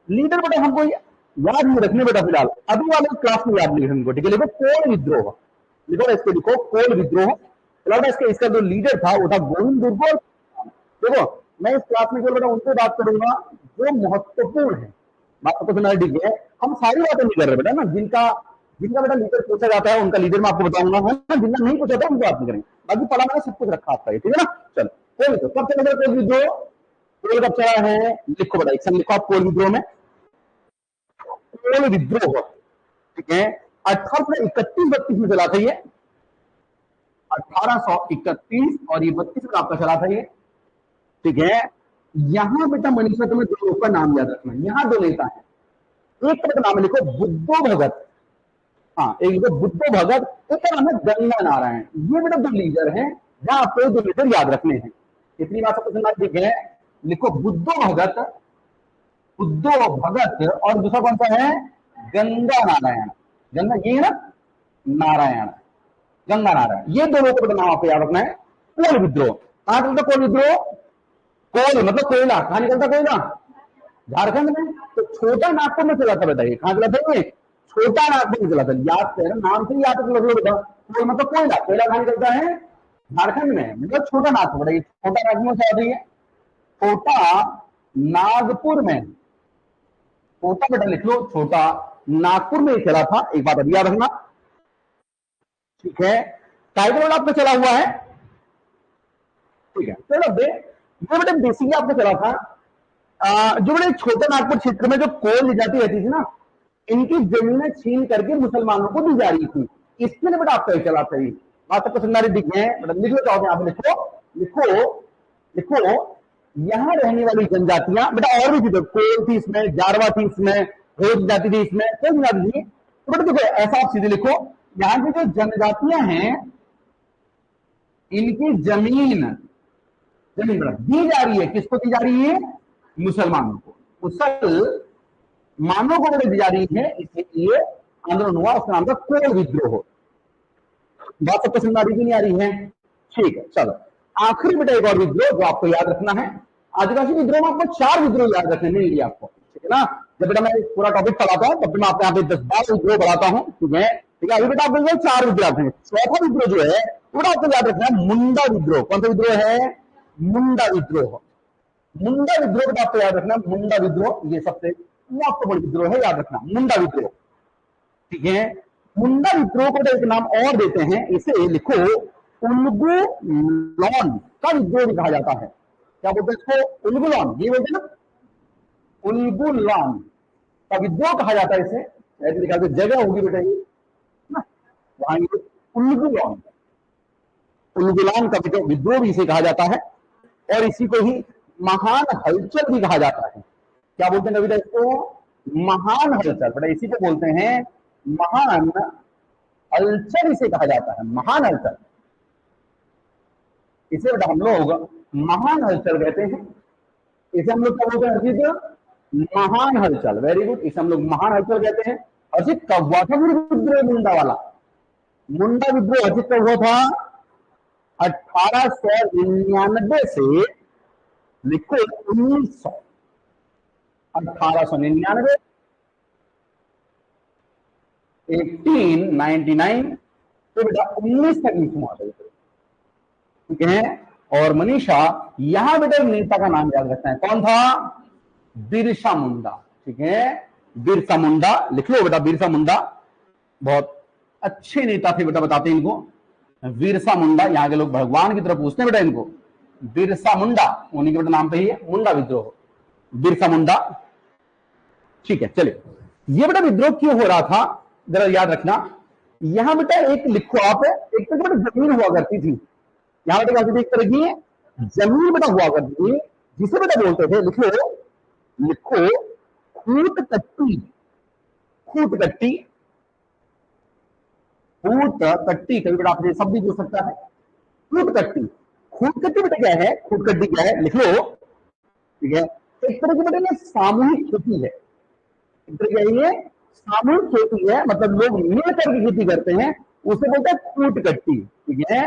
लीडर बेटा हमको याद नहीं रखने बेटा फिलहाल, अभी वाले क्लास में याद नहीं रखने, ठीक है। लिखो कोल विद्रोह, लिखो इसको, लिखो कोल विद्रोह। फिलहाल इसका जो लीडर था वो था गोविंद दुर्गो। देखो मैं इस क्लास में केवल बेटा उनसे बात करूंगा जो महत्वपूर्ण है, बात तो सुना, ठीक है। हम सारी बातें नहीं कर रहे बेटा ना, जिनका जिनका बेटा लीडर पूछा जाता है उनका लीडर मैं आपको बताऊंगा, है ना, जिनका नहीं पूछा था उनको बात नहीं करेंगे, बाकी पढ़ा मैंने सब कुछ रखा आपका, ठीक है ना। चलो कोल विद्रोह कब चला कोल विद्रोह? कोल कब चला है? लिखो बेटा एक लिखो आप कोल विद्रोह में, कोल विद्रोह, ठीक है, 1831-32 में चला था ये, 1831 और ये 32 में आपका चला था ये, ठीक है। यहां बेटा मनीषा तुम्हें दो लोगों का नाम याद रखना, यहां दो नेता हैं, एक का नाम लिखो बुद्धो भगत, हाँ एक लिखो बुद्धो भगत, एक का नाम है गंगा नारायण। ये बेटा दो लीडर हैं, जहां आपको दो लीडर याद रखने हैं, इतनी बात सबको सुनना, ठीक है। लिखो बुद्धो भगत, बुद्धो भगत, और दूसरा कौन सा है? गंगा नारायण। गंगा ये है ना, नारायण, गंगा नारायण, ये दो लोगों का नाम आपको याद रखना है। कोल विद्रोह कहां चलता? कोल विद्रोह, कोल मतलब कोयला, कहां निकलता कोयला? झारखंड में। तो छोटा नागपुर में चला था बेटा, ये कहां चला था? ये छोटा नागपुर में चला था, याद है नाम से याद रख लो बेटा, कोल मतलब कोयला, कोयला कहां निकलता है? झारखंड में, मतलब छोटा नागपुर, ये छोटा नागपुर में चला था, ये छोटा नागपुर में, छोटा बेटा लिख लो, छोटा नागपुर में चला था, एक बात अभी याद रखना, ठीक है। टाइगर रोड आपका चला हुआ है, ठीक है। चलो ये बेटा बेसिकली आपको चला था, जो बड़े छोटे नागपुर क्षेत्र में जो कोल ली जाती रहती थी ना, इनकी जमीनें छीन करके मुसलमानों को दी जा रही थी, इसके लिए बेटा आपका चला था। बात सबको सुनना दिख गए, लिख लो चाहो आप, लिखो लिखो लिखो, यहां रहने वाली जनजातियां बेटा और भी थी, कोल थी इसमें, जारवा थी इसमें, भोज जाति थी इसमें, कोई जाति थी, तो बेटा देखो ऐसा आप सीधे लिखो, यहां की जो जनजातियां हैं इनकी जमीन बेटा दी जा रही है, किसको दी जा रही है? मुसलमानों को, मुसलमानों को बेटा दी जा रही है, इसलिए आंदोलन हुआ, उसका नाम था कोल विद्रोह। बात सबको समझ आ रही नहीं आ रही है? ठीक है, चलो आखिरी बेटा एक और विद्रोह जो आपको याद रखना है, आदिवासी विद्रोह में आपको 4 विद्रोह याद रखने नहीं लिया आपको, ठीक है ना। जब बेटा मैं पूरा टॉपिक पढ़ाता हूं तब मैं आपको यहाँ पे 10-12 विद्रोह बढ़ाता हूं, ठीक है, ठीक है। अभी बेटा आपको 4 विद्रोह आते हैं। चौथा विद्रोह जो है पूरा आपको याद रखना है, मुंडा विद्रोह। कौन सा विद्रोह है? मुंडा विद्रोह। मुंडा विद्रोह बेटा आपको याद रखना, मुंडा विद्रोह ये सबसे महत्वपूर्ण विद्रोह है, याद रखना मुंडा विद्रोह, ठीक है। मुंडा विद्रोह को एक नाम और देते हैं, इसे लिखो उल्गुलॉन का विद्रोह भी कहा जाता है। क्या बोलते हैं इसको? उल्गुलॉन, ये बोलते हैं ना, उल्गुलॉन का विद्रोह कहा जाता है इसे, ऐसे लिखा जगह होगी बेटा ये ना, वहां उल्गुलॉन, उल्गुलॉन का विद्रोह भी इसे कहा जाता है, और इसी को ही महान हलचल भी कहा जाता है। क्या बोलते हैं बेटा इसको? महान हलचल, बेटा इसी को बोलते हैं महान हलचल, इसे कहा जाता है महान हलचल, इसे बेटा हम लोग महान हलचल कहते हैं। इसे हम लोग क्या बोलते हैं हर्षित? महान हलचल, वेरी गुड, इसे हम लोग महान हलचल कहते हैं। हर्षित कब हुआ था विद्रोह मुंडा वाला? मुंडा विद्रोह हर्षित कब हुआ था? 1899 से लिखो 1900, 1899, 1899, तो बेटा 19 तक नहीं हुआ था, ठीक है। और मनीषा यहां बेटा नेता का नाम याद रखना है, कौन था? बिरसा मुंडा, ठीक है, बिरसा मुंडा लिख लो बेटा, बिरसा मुंडा बहुत अच्छे नेता थे बेटा, बताते हैं इनको बिरसा मुंडा, यहाँ के लोग भगवान की तरफ पूछते हैं बेटा इनको, बिरसा मुंडा, उन्हीं के बेटा नाम पे ही है मुंडा विद्रोह, बिरसा मुंडा, ठीक है। चलिए ये बेटा विद्रोह क्यों हो रहा था जरा याद रखना, यहां बेटा एक लिखो आप, एक तो बेटा जमीन हुआ करती थी, यहां बेटा क्या एक तरह की जमीन बेटा हुआ करती थी, जिसे बेटा बोलते थे, लिखो लिखो खूट कट्टी। खूट कट्टी, खूट कट्टी, कभी बेटा आपने शब्द भी बोल सकता है खूट कट्टी। खूट कट्टी बेटा क्या है, खूट कट्टी क्या है, लिख लो, ठीक है। एक तरह की बेटा सामूहिक खेती है, एक तरह क्या है, सामूहिक खेती है, मतलब लोग मिलकर के खेती करते हैं, उसे बोलते हैं खूट कट्टी, ठीक है।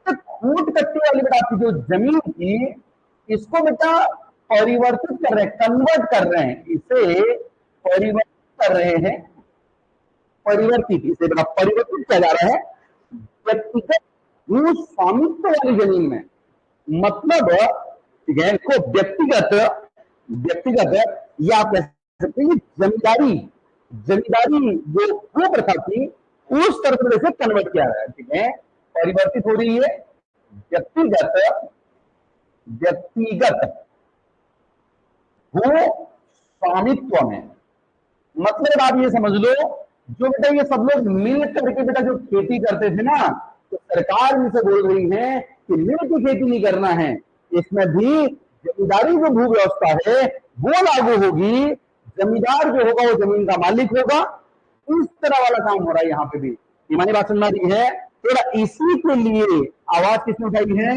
तो खूट कट्टी वाली बेटा आपकी जो जमीन थी, इसको बेटा परिवर्तित कर रहे हैं, कन्वर्ट कर रहे हैं, इसे परिवर्तित कर रहे हैं, परिवर्तित, इसे बेटा परिवर्तित किया जा रहा है व्यक्तिगत भू स्वामित्व वाली जमीन में, मतलब ठीक है, इसको व्यक्तिगत, व्यक्तिगत या आप कह सकते हैं जमींदारी, जमींदारी जो भू प्रथा थी उस तरफ से कन्वर्ट किया रहा है, ठीक है। परिवर्तित हो रही है व्यक्तिगत, व्यक्तिगत भू स्वामित्व में, मतलब आप ये समझ लो, जो बेटा ये सब लोग मिल करके बेटा जो खेती करते थे ना, तो सरकार इनसे बोल रही है कि मिल की खेती नहीं करना है, इसमें भी जमींदारी जो भू व्यवस्था है वो लागू होगी, जमींदार जो होगा वो जमीन का मालिक होगा, इस तरह वाला काम हो रहा है यहाँ पे भी। हमारी बात सुन रही है, तो इसी के लिए आवाज किसने उठाई है,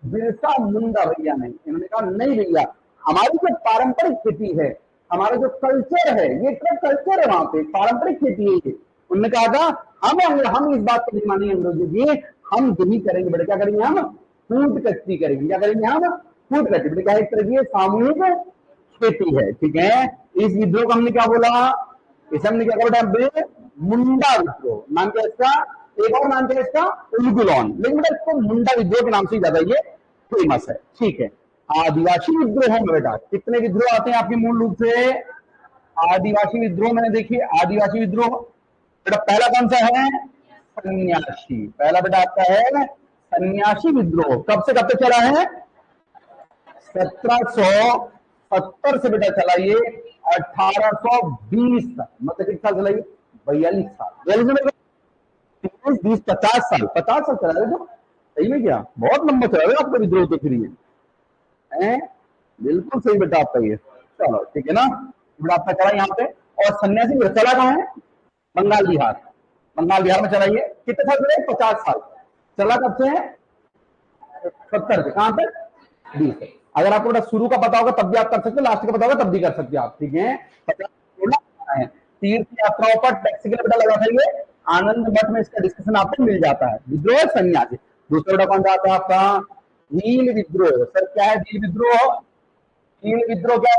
बिरसा मुंडा भैया ने, इन्होंने कहा नहीं भैया, हमारी जो पारंपरिक खेती है, हमारा जो कल्चर है, ये कल्चर है, वहां पे पारंपरिक खेती है ये, उन्होंने कहा था हम इस बात को नहीं मानेंगे अंग्रेजों की, हम यही करेंगे बेटा, क्या करेंगे हम, फूट कश्ती करेंगे, क्या करेंगे हम, फूट कश्ती, बेटा क्या एक तरह की सामूहिक खेती है, ठीक है। इस विद्रोह को हमने क्या बोला, इसे हमने क्या बोला बेटा, मुंडा विद्रोह, नाम क्या इसका, एक और नाम क्या इसका, उलगुलॉन, लेकिन बेटा इसको मुंडा विद्रोह के नाम से ज्यादा ये फेमस है, ठीक है। आदिवासी विद्रोह में बेटा कितने विद्रोह आते हैं आपके मूल रूप से, आदिवासी विद्रोह मैंने देखिए, आदिवासी विद्रोह बेटा पहला कौन सा है, सन्यासी, पहला बेटा आपका है सन्यासी विद्रोह, कब से कब तक चला है, 1770 से बेटा चला ये 1820 तक, मतलब कितना साल चला ये, 42 साल, 42 20 50 साल, 50 साल चला रहे जो, सही में क्या, बहुत लंबा चला रहे आपका विद्रोह तो फिर ये है, बिल्कुल सही बेटा आपका ये, चलो ठीक है ना, बेटा आपका चला यहाँ पे, और सन्यासी चला कहाँ है, बंगाल बिहार, बंगाल बिहार में चला ये, कितने साल चले, 50 साल, चला कब से है, 70 से, कहां तक, 20 तक। अगर आपको बेटा शुरू का पता होगा तब भी आप कर सकते हो, लास्ट का पता होगा तब भी कर सकते हो आप, ठीक है। 50 है, तीर्थ यात्राओं पर टैक्स के लिए बेटा लगा था ये, आनंद मठ में इसका डिस्कशन आपको मिल जाता है, विद्रोह सन्यासी। दूसरा बेटा कौन सा आता है आपका, भील विद्रोह, सर क्या है भील विद्रोह, भील विद्रोह क्या है,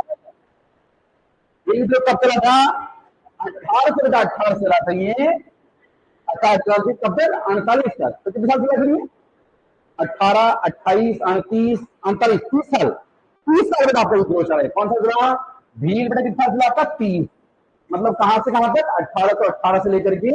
भील विद्रोह कब चला था, 1818 से चला था ये, 18 कब तक, 48 तक, तो कितने साल चला था, 18 28 38 39 30 साल, 30 साल बेटा आपका विद्रोह चला है, कौन सा चला, भील बेटा कितना चला आपका, 30, मतलब कहां से कहां तक, 1818 से लेकर के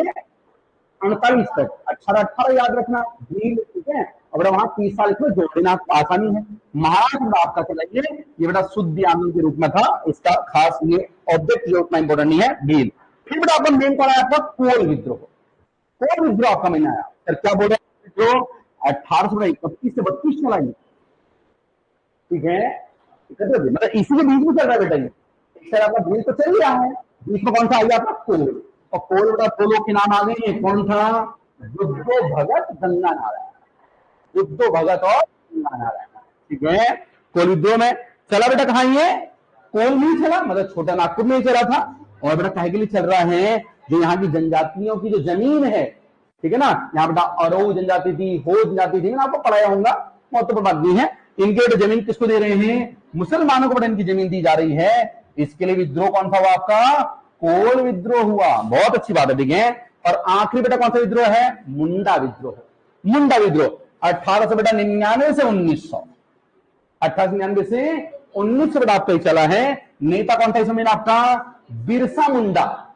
48 तक, 1818 याद रखना भील, ठीक है, और वहां 30 साल इसमें जोड़ देना आसानी है। महाराष्ट्र आपका चलाइए, ये बेटा शुद्ध आंदोलन के रूप में था, इसका खास ये ऑब्जेक्ट जो उतना इंपॉर्टेंट नहीं है, भील। फिर बेटा आपका मेन कौन आया आपका, कोल विद्रोह, कोल विद्रोह आपका महीना आया, सर क्या बोल रहे हैं, जो 1831 से 32 चला, ठीक है, मतलब इसी के बीच में चल रहा है बेटा ये, सर आपका भील तो चल रहा है, बीच में कौन सा आ गया आपका कोल, और कोल बेटा दो लोग के नाम आ गए, कौन था, बुद्धो भगत गंगा नारायण, बुद्धो भगत और गंगा नारायण, ठीक है। कोल विद्रोह में चला बेटा कहां, ये कोल नहीं चला, मतलब छोटा नागपुर में ही चला था, और बेटा कहे के लिए चल रहा है, जो यहाँ की जनजातियों की जो जमीन है, ठीक है ना, यहाँ बेटा अरऊ जनजाति थी, हो जनजाति थी, मैं आपको पढ़ाया होगा, बहुत तो बात नहीं है, इनके जमीन किसको दे रहे हैं, मुसलमानों को बेटा इनकी जमीन दी जा रही है, इसके लिए विद्रोह कौन सा हुआ आपका, कोल विद्रोह हुआ, बहुत अच्छी बात है, ठीक है। और आखिरी बेटा कौन सा विद्रोह है, मुंडा विद्रोह, मुंडा विद्रोह 1899 से 1900, 1899 से 1900 बेटा आपका चला है, नेता कौन था इसमें आपका, बिरसा मुंडा,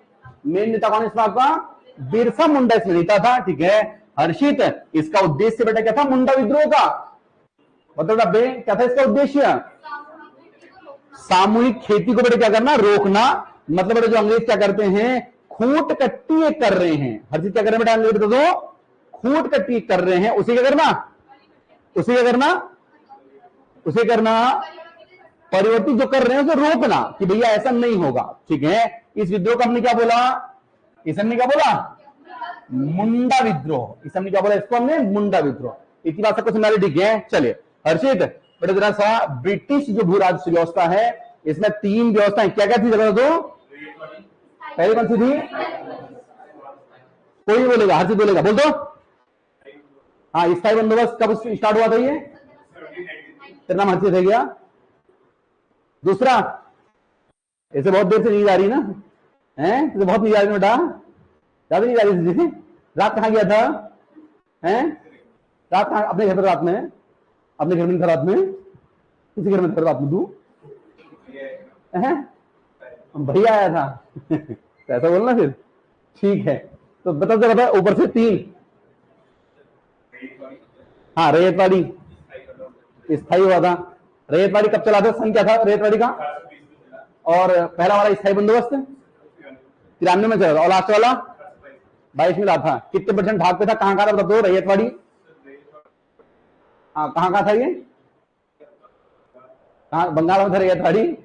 मेन नेता कौन इसमें आपका, बिरसा मुंडा इसमें नेता था, ठीक है। हर्षित, इसका उद्देश्य बेटा क्या था, मुंडा विद्रोह का, मतलब क्या था इसका उद्देश्य, सामूहिक खेती को बेटा क्या करना, रोकना, मतलब बेटा जो अंग्रेज क्या करते हैं, खूट कट्टी कर रहे हैं, हर चीज क्या कर रहे हैं बेटा, बता दो, खूट कट्टी कर रहे हैं, उसे क्या करना, उसे क्या करना, उसे करना परिवर्तित जो कर रहे हैं उसे रोकना कि भैया ऐसा नहीं होगा। ठीक है, इस विद्रोह को हमने क्या बोला, इसे हमने क्या बोला, मुंडा विद्रोह। इसे हमने क्या बोला, इसको हमने मुंडा विद्रोह। इतनी बात सबको समझ ठीक है। चलिए हर्षित, बड़े जरा सा ब्रिटिश जो भू राजस्व व्यवस्था है इसमें 3 व्यवस्थाएं क्या क्या थी जरा दो, पहली कौन सी थी, कोई बोलेगा, हर्षित बोलेगा, बोल दो। हाँ, स्थायी बंदोबस्त कब स्टार्ट हुआ था ये, तेरा नाम हर्षित है क्या, दूसरा, ऐसे बहुत देर से नींद आ रही ना, हैं तो बहुत नींद आ रही बेटा, ज्यादा नींद आ रही थी, रात कहां गया था, हैं रात कहां, अपने घर पर रात में, अपने घर में था रात में, किसी घर में था रात में तू, भैया आया था ऐसा बोलना फिर, ठीक है। तो बता दो बता, ऊपर से 3, हाँ रैयतवाड़ी स्थायी हुआ था। रैयतवाड़ी कब चला था, सन क्या था रैयतवाड़ी का, और पहला वाला स्थायी बंदोबस्त 93 में चला था, और लास्ट वाला 22 में था। कितने % भाग पे था, कहां का था बता दो, रैयतवाड़ी, हाँ कहां था ये, कहां, बंगाल में था रैयतवाड़ी,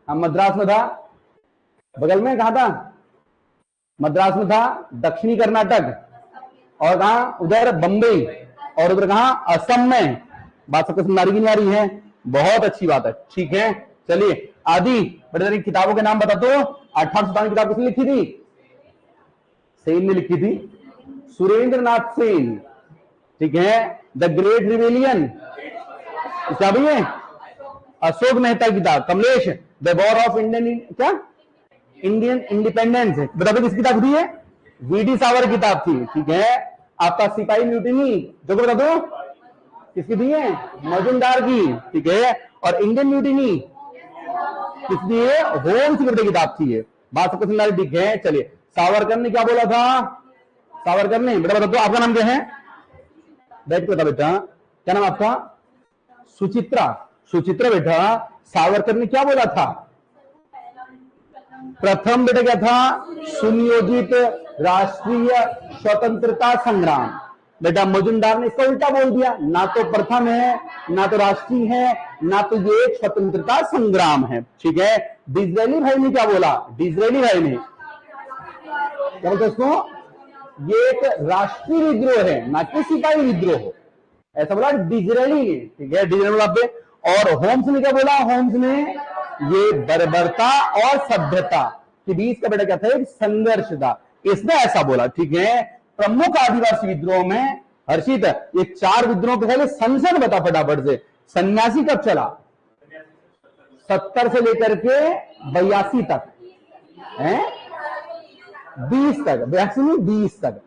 हाँ मद्रास में था, बगल में कहा था, मद्रास में था, दक्षिणी कर्नाटक, और कहा उधर बंबई, और उधर कहा असम में। बात सबको समझ आ रही है, बहुत अच्छी बात है। ठीक है, चलिए आदि बड़े किताबों के नाम बता दो। 1857 किताब किसने लिखी थी, सेन ने लिखी थी, सुरेंद्र नाथ सेन। ठीक है, द ग्रेट रिवेलियन क्या भैया, अशोक मेहता की किताब, Kamlesh the war of Indian, क्या इंडियन इंडिपेंडेंस, बता दो किसकी किताब थी, वीडी सावर की किताब थी। ठीक है, आपका सिपाही म्यूटिनी जो बता दो किसकी थी है, मजुमदार की। ठीक है, और इंडियन म्यूटिनी किसकी है, होम सिक्योरिटी किताब थी ये। बात सबको समझ आ रही, ठीक है। चलिए सावरकर ने क्या बोला था, सावरकर ने, बेटा बता दो आपका नाम क्या है, बैठ के बता बेटा, क्या नाम आपका, सुचित्रा, सुचित्रा बेटा, सावरकर ने क्या बोला था, प्रथम बेटा क्या था, सुनियोजित राष्ट्रीय स्वतंत्रता संग्राम। बेटा मजुमदार ने इसका उल्टा बोल दिया, ना तो प्रथम है, ना तो राष्ट्रीय है, ना तो ये एक स्वतंत्रता संग्राम है। ठीक है, डिसरेली भाई ने क्या बोला, डिसरेली भाई ने क्या बोलते इसको, ये एक राष्ट्रीय विद्रोह है, ना कि सिपाही विद्रोह, ऐसा बोला डिसरेली ने। ठीक है, डिसरेली बोला पे। और होम्स ने क्या बोला, होम्स ने ये बर्बरता और सभ्यता के बीच का बेटा क्या था, एक संघर्ष था, इसने ऐसा बोला। ठीक है, प्रमुख आदिवासी विद्रोह में हर्षित ये 4 विद्रोह के पहले संसद बता फटाफट से, सन्यासी कब चला, 70 से लेकर के 82 तक है, 20 तक, 20 तक,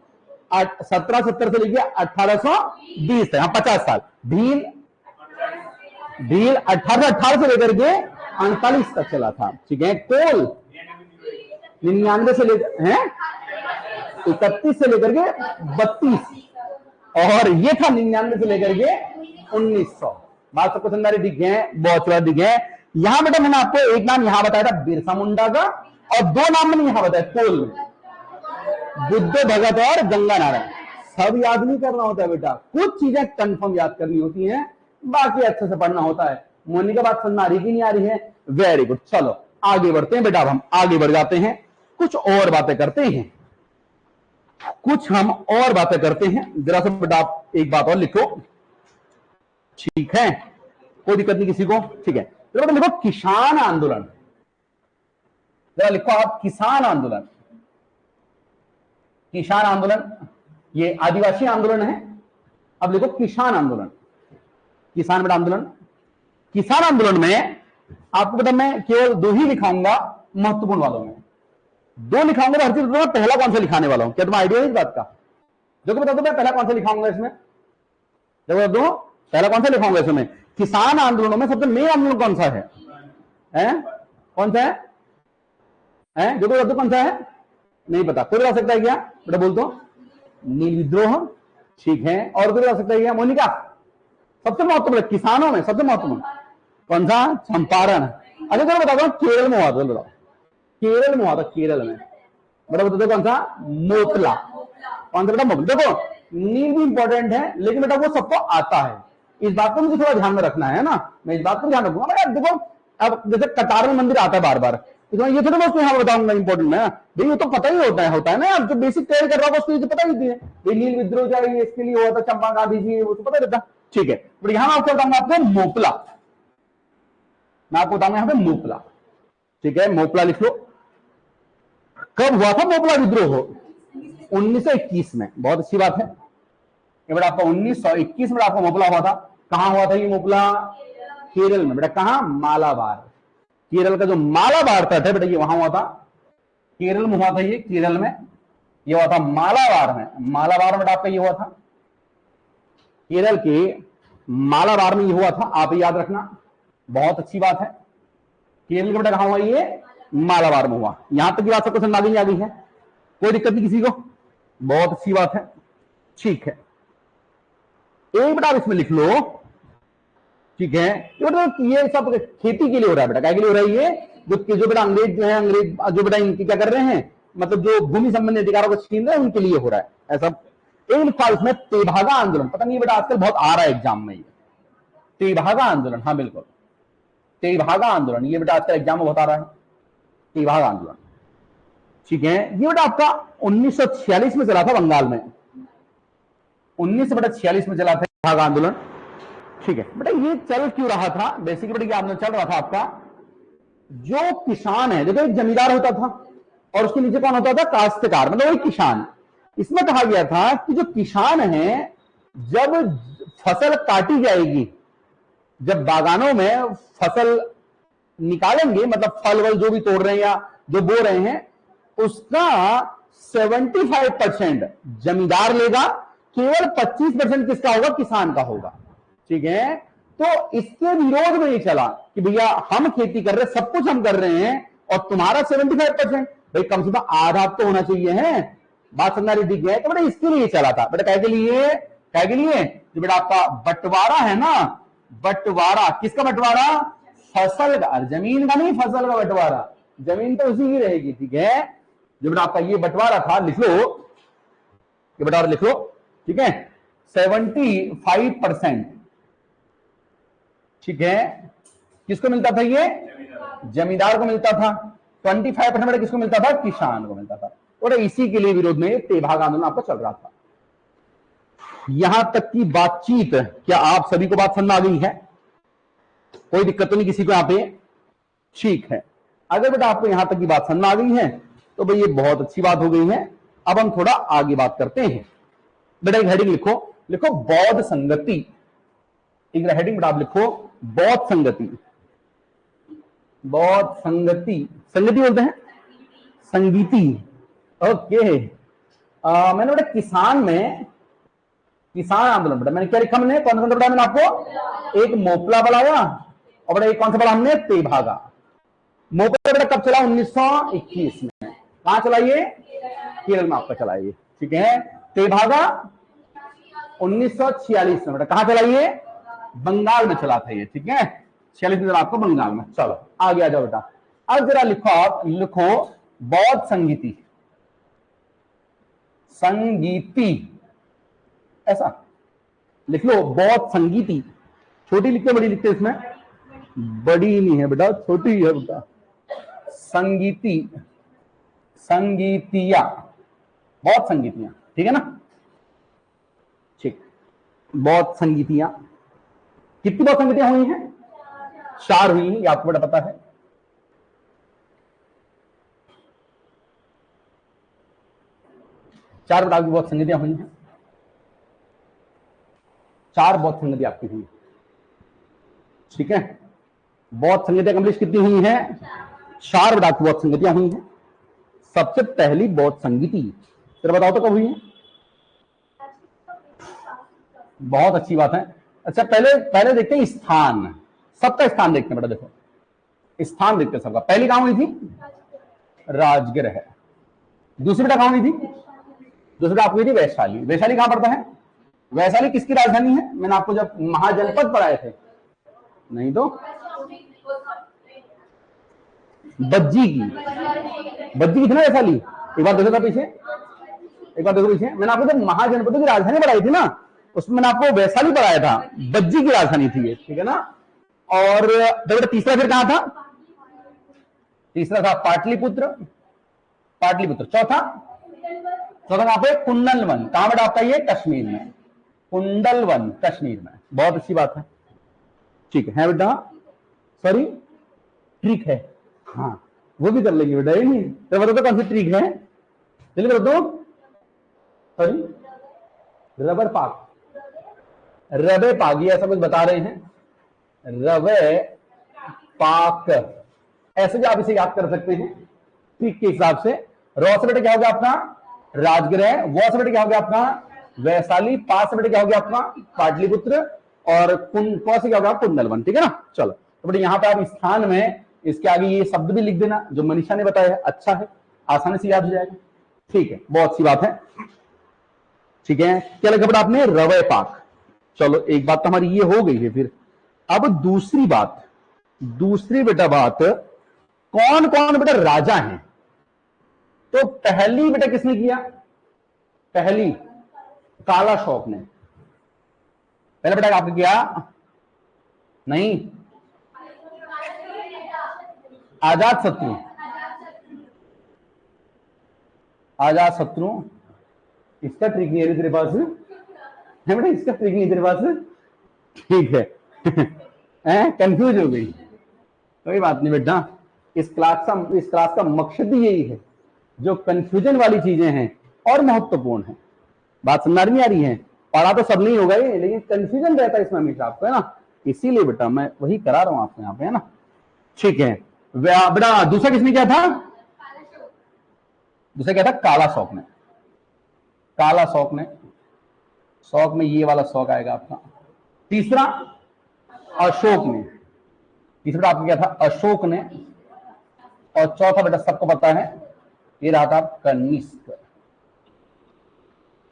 1770 से लेकर 1820 तक, 50 साल। भील 1818 से लेकर के 48 तक चला था। ठीक है, कोल 99 से लेकर है 31 से लेकर के 32, और ये था 99 से लेकर के 1900। बात सबको समझ आ रही, ठीक है, बहुत बात ठीक है। यहां बेटा मैंने आपको एक नाम यहां बताया था बिरसा मुंडा का, और 2 नाम मैंने यहां बताया कोल में, बुद्ध भगत और गंगा नारायण। सब याद नहीं करना होता है बेटा, कुछ चीजें कंफर्म याद करनी होती हैं, बाकी अच्छे से पढ़ना होता है। मोनिका बात समझ आ रही कि नहीं आ रही है, वेरी गुड। चलो आगे बढ़ते हैं बेटा, अब हम आगे बढ़ जाते हैं, कुछ और बातें करते हैं, कुछ हम और बातें करते हैं। जरा सा बेटा आप एक बात और लिखो, ठीक है, कोई दिक्कत नहीं किसी को। ठीक है, तो लिखो किसान आंदोलन, जरा लिखो आप किसान आंदोलन। किसान आंदोलन ये आदिवासी आंदोलन है, अब लिखो किसान आंदोलन, किसान बेटा आंदोलन। किसान आंदोलन में आपको पता मैं केवल 2 ही लिखाऊंगा महत्वपूर्ण वालों में, 2 लिखाऊंगा। हर चीज पहला कौन सा लिखाने वाला हूं, क्या तुम्हें आइडिया है इस बात का, जो कि बता दो मैं पहला कौन सा लिखाऊंगा इसमें, जो बता दो पहला कौन सा लिखाऊंगा इसमें। किसान आंदोलनों में सबसे मेन आंदोलन कौन सा है? कौन सा है? जो बता दो कौन सा है, नहीं पता, कोई बता सकता है क्या बेटा, बोल दो। नील विद्रोह, ठीक है, और कोई बता सकता है क्या, मोनिका? सबसे महत्वपूर्ण किसानों में सबसे महत्वपूर्ण कौन सा, चंपारण। अच्छा चलो बता दो केरल में हुआ था, बताओ केरल में हुआ था, केरल में बेटा बता दो कौन सा, मोपला। कौन सा बेटा, मोपला। देखो नील भी इंपॉर्टेंट है, लेकिन बेटा वो सबको आता है, इस बात को मुझे थोड़ा ध्यान में रखना है ना, मैं इस बात को ध्यान रखूंगा। बेटा देखो अब जैसे कतार में मंदिर आता है बार बार, तो ये थोड़ा मैं यहाँ बताऊंगा इंपॉर्टेंट है भाई, ये तो पता ही होता है ना यार, जो बेसिक तैयारी कर रहा होगा उसको ये पता ही थी भाई, नील विद्रोह चाहिए इसके लिए हुआ था, चंपा गांधी जी, वो तो पता रहता। ठीक है, बट यहाँ मैं आपको बताऊंगा आपको मोपला, मैं आपको बताऊंगा यहाँ पे मोपला। ठीक है, मोपला लिख लो। कब हुआ था मोपला विद्रोह? 1921 में। बहुत अच्छी बात है, ये बेटा आपका 1921 में आपका मोपला हुआ था। कहां हुआ था ये मोपला? केरल में। बेटा कहां? मालाबार। केरल का जो मालाबार तट है बेटा, ये वहां हुआ था, केरल में हुआ था ये, केरल में ये हुआ था, मालाबार में। मालाबार में आपका ये हुआ था, केरल के मालाबार में ये हुआ था, आप याद रखना, बहुत अच्छी बात है। केरल का बेटा कहां हुआ ये? मालाबार में हुआ। यहां तक की बात सबको समझ में आ गई है, कोई दिक्कत नहीं किसी को? बहुत अच्छी बात है, ठीक है। एक बेटा इसमें लिख लो, ठीक है, ये सब खेती के लिए हो रहा है बेटा, क्या के लिए हो रहा है ये? जो बेटा अंग्रेज जो है, अंग्रेज जो बेटा इनकी क्या कर रहे हैं, मतलब जो भूमि संबंधी अधिकारों को छीन रहे हैं, उनके लिए हो रहा है ऐसा। एक लिखा इसमें तेभागा आंदोलन, पता नहीं बेटा आजकल बहुत आ रहा है एग्जाम में ये तेभागा आंदोलन। हाँ बिल्कुल, तेभागा आंदोलन, ये बेटा आजकल एग्जाम में बहुत आ रहा है, तेभागा आंदोलन। ठीक है, ये बेटा आपका 1946 में चला था बंगाल में, 1946 में चला था तेभागा आंदोलन। ठीक है बेटा, ये चल क्यों रहा था? बेसिकली बेटा ये आंदोलन चल रहा था आपका, जो किसान है, देखो एक जमींदार होता था और उसके नीचे कौन होता था? काश्तकार, मतलब वही किसान। इसमें कहा गया था कि जो किसान है, जब फसल काटी जाएगी, जब बागानों में फसल निकालेंगे, मतलब फल वल जो भी तोड़ रहे हैं या जो बो रहे हैं, उसका 75% जमींदार लेगा, केवल 25% किसका होगा? किसान का होगा। ठीक है, तो इसके विरोध में ये चला कि भैया हम खेती कर रहे, सब कुछ हम कर रहे हैं, और तुम्हारा 75%, भाई कम से कम आधा तो होना चाहिए है, बात समझना रही है। तो बेटा इसके लिए चला था बेटा, क्या के लिए? क्या के लिए? जो बेटा आपका बंटवारा है ना, बंटवारा, किसका बंटवारा? फसल का, जमीन का नहीं, फसल का बंटवारा, जमीन तो उसी की रहेगी। ठीक है, जो बेटा आपका ये बंटवारा था, लिख लो, ये बंटवारा लिख लो, ठीक है, 75%, ठीक है, किसको मिलता था ये? जमींदार को मिलता था। 25% बेटा किसको मिलता था? किसान को मिलता था। और इसी के लिए विरोध में तेभागा आंदोलन आपका चल रहा था। यहां तक की बातचीत, क्या आप सभी को बात समझ में आ गई है? कोई दिक्कत तो नहीं किसी को यहां पे? ठीक है, अगर बेटा आपको यहां तक की बात समझ में आ गई है तो भाई ये बहुत अच्छी बात हो गई है। अब हम थोड़ा आगे बात करते हैं। बेटा एक हेडिंग लिखो, लिखो बौद्ध संगति। एक हेडिंग बेटा आप लिखो, बौद्ध संगति। बौद्ध संगति, संगति बोलते हैं, संगीति। ओके, मैंने बेटा किसान में, किसान आंदोलन बेटा मैंने क्या लिखा? मैंने कौन सा बेटा? मैंने आपको एक मोपला बनाया, और बेटा एक कौन सा बड़ा हमने? तेभागा। मोपला बेटा कब चला? 1921 में। कहां चला ये? केरल में आपका चला ये। ठीक है, तेभागा 1946 में बेटा कहां चला ये? बंगाल में चला था ये। ठीक है, 46 में आपको बंगाल में। चलो आगे आ जाओ बेटा। अब जरा लिखो, आप लिखो बौद्ध संगीति। संगीति ऐसा लिख लो, बौद्ध संगीति। छोटी लिखते बड़ी लिखते? इसमें बड़ी नहीं है बेटा, छोटी है बेटा। संगीति, संगीतिया, बौद्ध संगीतियां। ठीक है ना? ठीक, बौद्ध संगीतियां। कितनी बौद्ध संगीतियां हुई हैं? 4 हुई हैं, ये आपको बेटा पता है। चार प्रकार की बौद्ध संगीतियां हुई हैं, 4 बौद्ध संगतियां आपकी हुई। ठीक है, बौद्ध संगतियां कंप्लीट कितनी हुई हैं? 4 प्रकार की बौद्ध संगतियां हुई हैं। सबसे पहली बौद्ध संगीति तेरे बताओ तो कब हुई है? बहुत अच्छी बात है। अच्छा पहले देखते हैं स्थान, सबका स्थान देखते हैं बेटा। देखो स्थान देखते हैं सबका। पहली कहां हुई थी? राजगीर है। दूसरी बेटा कहां हुई थी? दूसरी आपको हुई थी वैशाली। वैशाली कहां पड़ता है? वैशाली किसकी राजधानी है? मैंने आपको जब महाजनपद पढ़ाए थे, नहीं तो बज्जी की। बज्जी की थी ना वैशाली? एक बार देखो पीछे, एक बार देखो पीछे। मैंने आपको जब महाजनपदों की राजधानी पढ़ाई थी ना, उसमें मैंने आपको वैशाली पढ़ाया था, बज्जी की राजधानी थी ये, ठीक है ना। और देखो तीसरा फिर कहां था, तीसरा था पाटलिपुत्र, पाटलिपुत्र। चौथा, चौथा कहां पे, कुंडलवन। कहां बेटा आपका ये, कश्मीर में, कुंडलवन कश्मीर में। बहुत अच्छी बात है, ठीक है बेटा। सॉरी, ट्रिक है, हाँ वो भी कर लेंगे बेटा, ये नहीं तो बता दो कौन सी ट्रिक है, जल्दी बता दो। सॉरी, रबर पाक, रबे पाक, ये ऐसा कुछ बता रहे हैं, रवे पाक, ऐसे भी आप इसे याद कर सकते हैं ट्रिक के हिसाब से। रॉ से बेटा क्या हो गया आपका, राजगृह। वो से बेटा क्या हो गया आपका, वैशाली। पास से बेटा क्या हो गया आपका, पाटलिपुत्र। और कौन से क्या होगा, कुंडलवन, ठीक है ना। चलो तो बेटा यहाँ पे आप स्थान में इसके आगे ये शब्द भी लिख देना जो मनीषा ने बताया है, अच्छा है, आसानी से याद हो जाएगा, ठीक है, बहुत अच्छी बात है, ठीक है। क्या लिखा बेटा आपने, रवे पाक। चलो एक बात तो हमारी ये हो गई है। फिर अब दूसरी बात, दूसरी बेटा बात, कौन कौन बेटा राजा हैं। तो पहली बेटा किसने किया, पहली काला शौक ने, पहले बेटा आपने किया नहीं, आजाद शत्रु, आजाद शत्रु। इसका ट्रिक नहीं है तेरे पास है बेटा, इसका ट्रिक नहीं तेरे पास, ठीक है कंफ्यूज हो गई, कोई बात नहीं बेटा। इस क्लास का मकसद ही यही है, जो कंफ्यूजन वाली चीजें हैं और महत्वपूर्ण है, बात समझ में आ रही है। पढ़ा तो सब नहीं होगा ये, लेकिन कंफ्यूजन रहता है इसमें हमेशा आपको, है ना, इसीलिए बेटा मैं वही करा रहा हूं आपको यहाँ पे, है ना, ठीक है बेटा। दूसरा किसने क्या था, दूसरा क्या था, काला शौक ने, काला शौक ने, शौक में ये वाला शौक आएगा आपका। तीसरा अशोक ने, तीसरा आपको क्या था, अशोक ने। और चौथा बेटा सबको पता है, ये रहा था कनिष्क।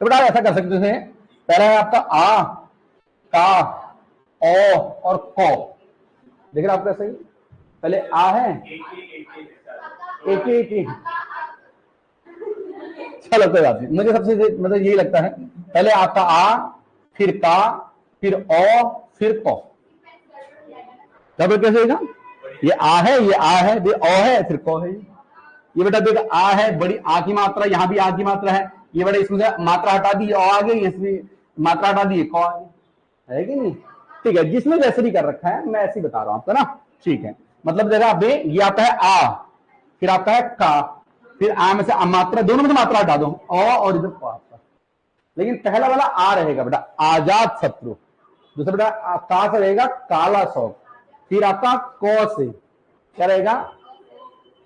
तो बेटा ऐसा कर सकते थे, पहला है आपका आ, का, ओ और को, देख रहे आप कैसे, पहले आ है, एक एक, चलो कोई बात नहीं, मुझे सबसे मतलब यही लगता है, पहले आपका आ, फिर का, फिर ओ, फिर को, तब कैसे होगा, ये आ है, ये आ है, ये ओ है, फिर को है। ये बेटा देख, आ है, बड़ी आ की मात्रा, यहां भी आ की मात्रा है, ये बेटा इसमें से मात्रा हटा दी, ओ आ गई, इसमें मात्रा हटा दी, को आ गई, है कि नहीं, ठीक है। जिसने जैसे भी कर रखा है, मैं ऐसे ही बता रहा हूं आपको ना, ठीक है। मतलब जगह आप ये आपका है आ, फिर आपका है का, फिर आ में से मात्रा, दोनों में से मात्रा हटा दो, ओ और इधर को आपका, लेकिन पहला वाला आ रहेगा बेटा, आजाद शत्रु। दूसरा बेटा का से रहेगा काला शौक, फिर आपका को से क्या रहेगा,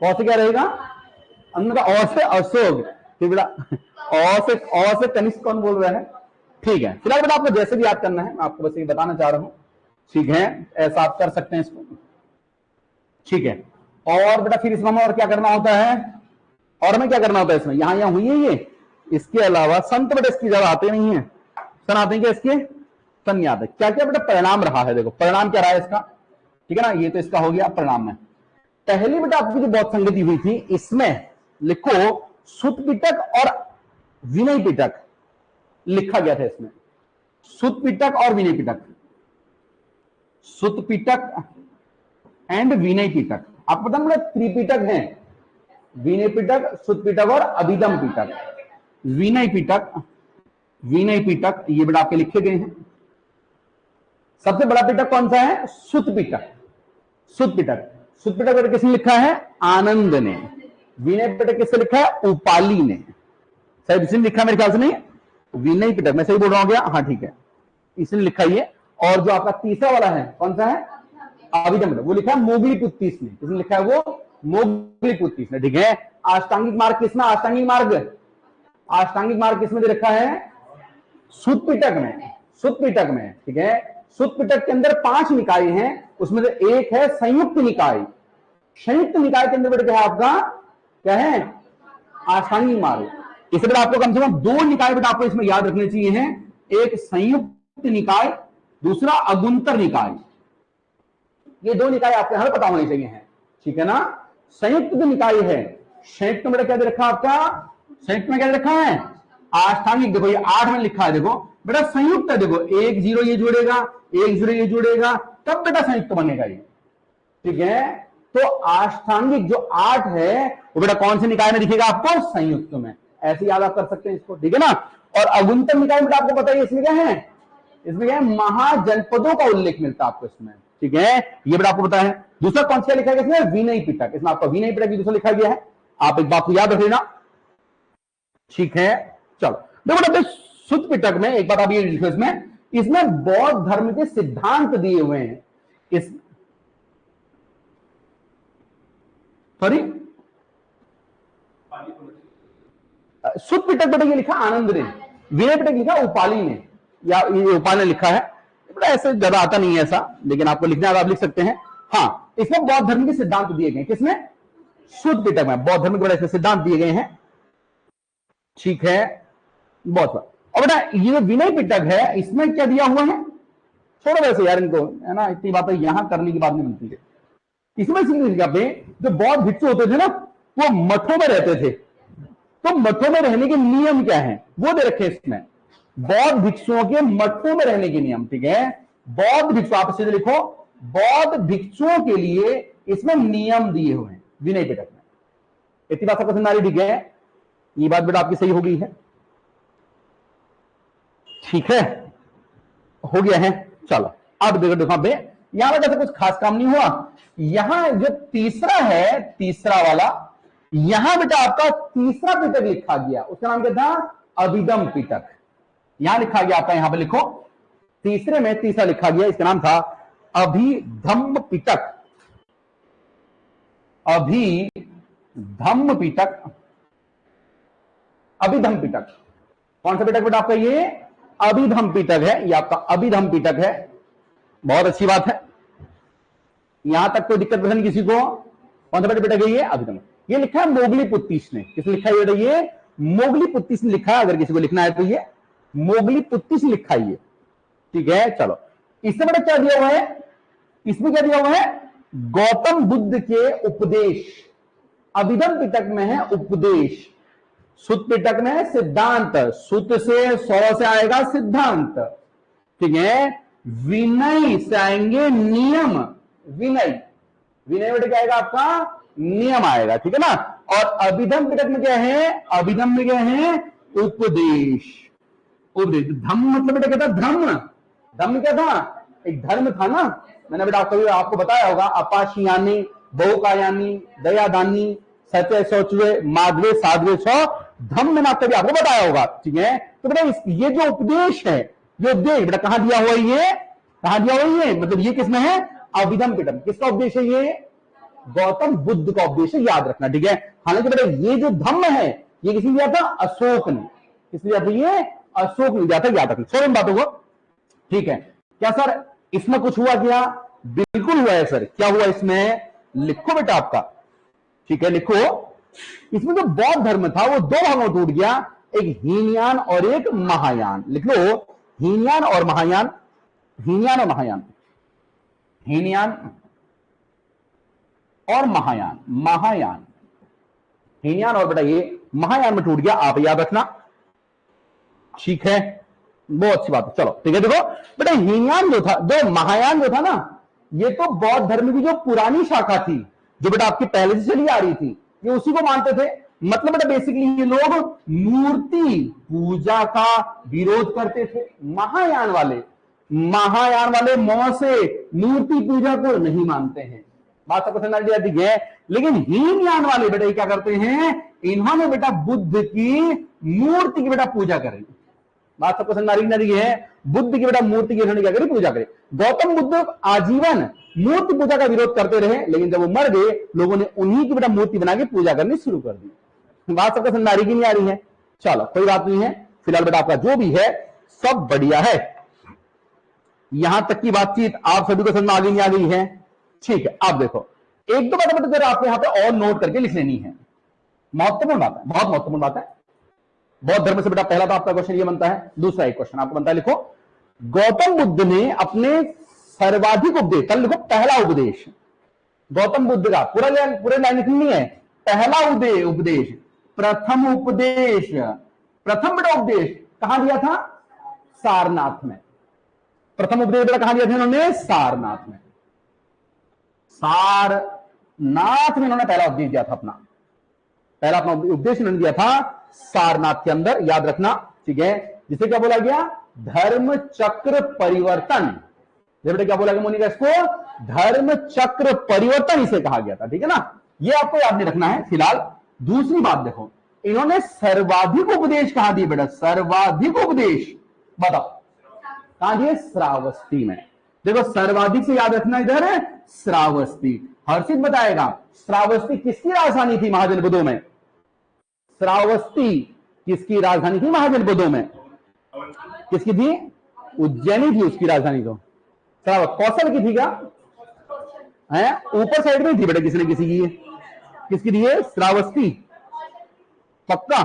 कौ से क्या रहेगा, अंदर का ओ से अशोक, फिर बेटा ओ से कनिष्क कौन बोल रहा है, ठीक है। फिलहाल बेटा आपको जैसे भी याद करना है, मैं आपको बस ये बताना चाह रहा हूं, ठीक है, ऐसा आप कर सकते हैं इसको, ठीक है। और बेटा फिर इसमें और क्या करना होता है, और हमें क्या करना होता है इसमें, यहां हुई है ये, इसके अलावा संत बेटा इसकी ज्यादा आते नहीं है, सन आते हैं क्या इसके, सन याद है। क्या क्या बेटा परिणाम रहा है, देखो परिणाम क्या रहा है इसका, ठीक है ना, ये तो इसका हो गया परिणाम में। पहली बेटा आपकी जो बहुत संगति हुई थी, इसमें लिखो सुत पिटक और विनय पिटक लिखा गया था इसमें, सुत पिटक और विनय पिटक, सुत पिटक एंड विनय पिटक। आपको पता है त्रिपिटक है, विनय पिटक, सुत पिटक और अभिधम पिटक। विनय पिटक, विनय पिटक ये बेटा आपके लिखे गए हैं। सबसे बड़ा पिटक कौन सा है, सुत पिटक, सुत पिटक। सुत पिटक बेटा किसने लिखा है, आनंद ने। विनय पिटक किससे लिखा है, उपाली ने। शायद इसने लिखा मेरे ख्याल से नहीं, विनय पिटक, मैं सही बोल रहा हूं क्या, हाँ ठीक है, इसने लिखा ये। और जो आपका तीसरा वाला है कौन सा है, अभिधम, वो लिखा है मोगलीपुत्तीस ने, किसने लिखा है, वो मोगलीपुत्तीस ने, ठीक है। अष्टांगिक मार्ग किसमें, अष्टांगिक मार्ग, अष्टांगिक मार्ग किसमें दे रखा है, सुत पिटक में, सुत पिटक में, ठीक है। सुत पिटक के अंदर 5 निकाय हैं, उसमें से एक है संयुक्त निकाय। संयुक्त निकाय के अंदर बेटा क्या है आपका, क्या है, अष्टांगिक मार्ग। इसे बेटा आपको कम से कम 2 निकाय बेटा आपको इसमें याद रखने चाहिए हैं, एक संयुक्त निकाय, दूसरा अगुंतर निकाय। ये 2 निकाय आपको यहां पता होने चाहिए हैं, ठीक है ना। संयुक्त जो निकाय है संयुक्त में बेटा क्या दे रखा है आपका, संयुक्त में क्या दे रखा है, अष्टांगिक। देखो ये 8 में लिखा है, देखो बेटा संयुक्त है, देखो 1 0 ये जुड़ेगा, 1 0 ये जुड़ेगा, तब बेटा संयुक्त बनेगा ये, ठीक है। तो अष्टांगिक जो 8 है वो बेटा कौन से निकाय में दिखेगा आपको, संयुक्त में। ऐसे याद आप कर सकते हैं इसको, ठीक है ना। और अगुंतक निकाय बेटा आपको पता है इसमें क्या है, इसमें क्या है, महाजनपदों का उल्लेख मिलता है आपको इसमें, ठीक है, ये बेटा आपको पता है। दूसरा कौन सा लिखा गया इसमें, विनय पिटक, इसमें आपका विनय पिटक दूसरा लिखा गया है, आप एक बात को याद रख लेना, ठीक है। चलो देखो बेटा शुद्ध पिटक में एक बात आप ये लिखो, इसमें बौद्ध धर्म के सिद्धांत दिए हुए हैं। इस सॉरी शुद्ध पिटक बेटा ये लिखा आनंद ने, विनय पिटक लिखा उपाली ने, या ये उपाल ने लिखा है, ऐसे ज्यादा आता नहीं है ऐसा, लेकिन आपको लिखना है आप लिख सकते हैं। हाँ, इसमें बौद्ध धर्म के सिद्धांत दिए गए, किसमें, शुद्ध पिटक में बौद्ध धर्म के बड़े इसमें सिद्धांत दिए गए हैं, ठीक है, बहुत बार। और बेटा ये विनय पिटक है, इसमें क्या दिया हुआ है, छोड़ो वैसे यार इनको, है ना, इतनी बातें यहां करने की बात नहीं बनती है। इसमें जो बौद्ध भिक्षु होते थे ना, वो मठों में रहते थे, तो मठों में रहने के नियम क्या है वो दे रखे इसमें, बौद्ध भिक्षुओं के मठों में रहने के नियम, ठीक है। बौद्ध भिक्षु, आप सीधे लिखो, बौद्ध भिक्षुओं के लिए इसमें नियम दिए हुए हैं विनय पिटक में। इतनी बात आपको पसंद आ रही, ठीक है, ये बात बेटा आपकी सही हो गई है, ठीक है, हो गया है। चलो अब देखो पे यहां पर जैसे कुछ खास काम नहीं हुआ, यहां जो तीसरा है, तीसरा वाला, यहां बेटा आपका तीसरा पिटक लिखा गया, उसका नाम क्या था, अभिधम पिटक। यहां लिखा गया आपका, यहां पे लिखो, तीसरे में तीसरा लिखा गया, इसका नाम था अभिधम्म पिटक, अभिधम्म पिटक, अभिधम्म पिटक। कौन सा पिटक बेटा आपका, ये अभिधम्म पिटक है, ये आपका अभिधम्म पिटक है, बहुत अच्छी बात है, यहां तक कोई दिक्कत पसंद किसी को। कौन सा पिटक है ये, अभिधम्म। ये लिखा है मोगली पुत्तीस ने, किसने लिखा है बेटा, ये मोगली पुत्तीस ने लिखा है, अगर किसी को लिखना है तो ये मोगली पुत्तीस ने लिखा है ये, ठीक है। चलो इससे बेटा क्या दिया हुआ है, इसमें क्या दिया हुआ है, गौतम बुद्ध के उपदेश, अभिधम्म पिटक में है उपदेश, सुत पिटक में है सिद्धांत, सुत से 100 से आएगा सिद्धांत, ठीक है। विनय से आएंगे नियम, विनय, विनय बेटा क्या आएगा आपका, नियम आएगा, ठीक है ना। और अभिधम्म पिटक में क्या है, अभिधम्म में क्या है, उपदेश, उपदेश। धम्म मतलब बेटा क्या था, धम्म, धम्म क्या था, एक धर्म था ना, मैंने बेटा आपको बताया होगा, अपाशियानी, बहुकायानी, दयादानी, सत्य शौचवे, माधवे साधवे सौ, धम्म मैंने आपको बताया होगा, ठीक है। तो बेटा ये जो उपदेश है, ये उपदेश बेटा कहां दिया हुआ है, ये कहां दिया हुआ है, ये मतलब ये किसमें है, अभिधम्म पिटक। किसका उपदेश है ये, गौतम बुद्ध का उपदेश है, याद रखना, ठीक है। हालांकि बेटा ये जो धम्म है ये किसने दिया था, अशोक ने, किसने दिया था, ये अशोक ने दिया था, याद रखना, छोड़ो इन बातों को, ठीक है। क्या सर इसमें कुछ हुआ क्या, बिल्कुल हुआ है सर, क्या हुआ इसमें, लिखो बेटा आपका, ठीक है, लिखो। इसमें जो बौद्ध धर्म था वो 2 भागों में टूट गया, एक हीनयान और एक महायान, लिख लो, हीनयान और महायान, हीनयान और महायान, हीनयान और महायान, महायान, हीनयान और बेटा ये महायान में टूट गया, आप याद रखना, ठीक है, बहुत अच्छी बात है। चलो ठीक है, देखो बेटा हीनयान जो था, जो महायान जो था ना, ये तो बौद्ध धर्म की जो पुरानी शाखा थी, जो बेटा आपकी पहले से चली आ रही थी, ये उसी को मानते थे। मतलब बेटा बेसिकली ये लोग मूर्ति पूजा का विरोध करते थे। महायान वाले मौ से मूर्ति पूजा को नहीं मानते हैं, बात सबको समझ आती है। लेकिन हीनयान वाले बेटा क्या करते हैं, इन्होंने बेटा बुद्ध की मूर्ति की बेटा पूजा करें, बात सबको समझ आ रही है। बुद्ध की बेटा मूर्ति की इन्होंने क्या करी, पूजा करी। गौतम बुद्ध आजीवन मूर्ति पूजा का विरोध करते रहे, लेकिन जब वो मर गए लोगों ने उन्हीं की बेटा मूर्ति बना के पूजा करनी शुरू कर दी। बात सबको समझ आ रही कि नहीं आ रही है, चलो कोई बात नहीं है, फिलहाल बेटा आपका जो भी है सब बढ़िया है। यहां तक की बातचीत आप सभी को समझ में आ गई नहीं आ गई है, ठीक है। आप देखो एक दो बात बेटा आपको यहां पे और नोट करके लिख लेनी है, महत्वपूर्ण बात है, बहुत महत्वपूर्ण बात है। बौद्ध धर्म से बेटा पहला तो आपका क्वेश्चन ये बनता है, दूसरा एक क्वेश्चन आपको बनता है, लिखो गौतम बुद्ध ने अपने सर्वाधिक उपदेश, कल लिखो पहला उपदेश गौतम बुद्ध का, पूरा लाइन लिखनी है, पहला उपदेश, प्रथम उपदेश, प्रथम बेटा उपदेश कहां दिया था? सारनाथ में। प्रथम उपदेश बेटा कहां दिया था इन्होंने? सारनाथ में। सारनाथ में इन्होंने पहला उपदेश दिया था अपना, पहला अपना उपदेश इन्होंने दिया था सारनाथ के अंदर, याद रखना, ठीक है। जिसे क्या बोला गया? धर्म चक्र परिवर्तन। बेटा क्या बोला गया मोनिका? इसको धर्म चक्र परिवर्तन इसे कहा गया था, ठीक है ना। ये आपको याद नहीं रखना है फिलहाल। दूसरी बात देखो, इन्होंने सर्वाधिक उपदेश कहां दिए बेटा? सर्वाधिक उपदेश बताओ कहां दिए? श्रावस्ती में। देखो सर्वाधिक से याद रखना इधर है श्रावस्ती। हर्षित बताएगा श्रावस्ती किसकी राजधानी थी महाजनपदों में? श्रावस्ती किसकी राजधानी थी महाजनपदों में? किसकी थी? उज्जैनी थी उसकी राजधानी। तो कौशल की थी क्या है? ऊपर साइड में थी बेटा, किसी ने किसी की, किसकी थी? श्रावस्ती पक्का?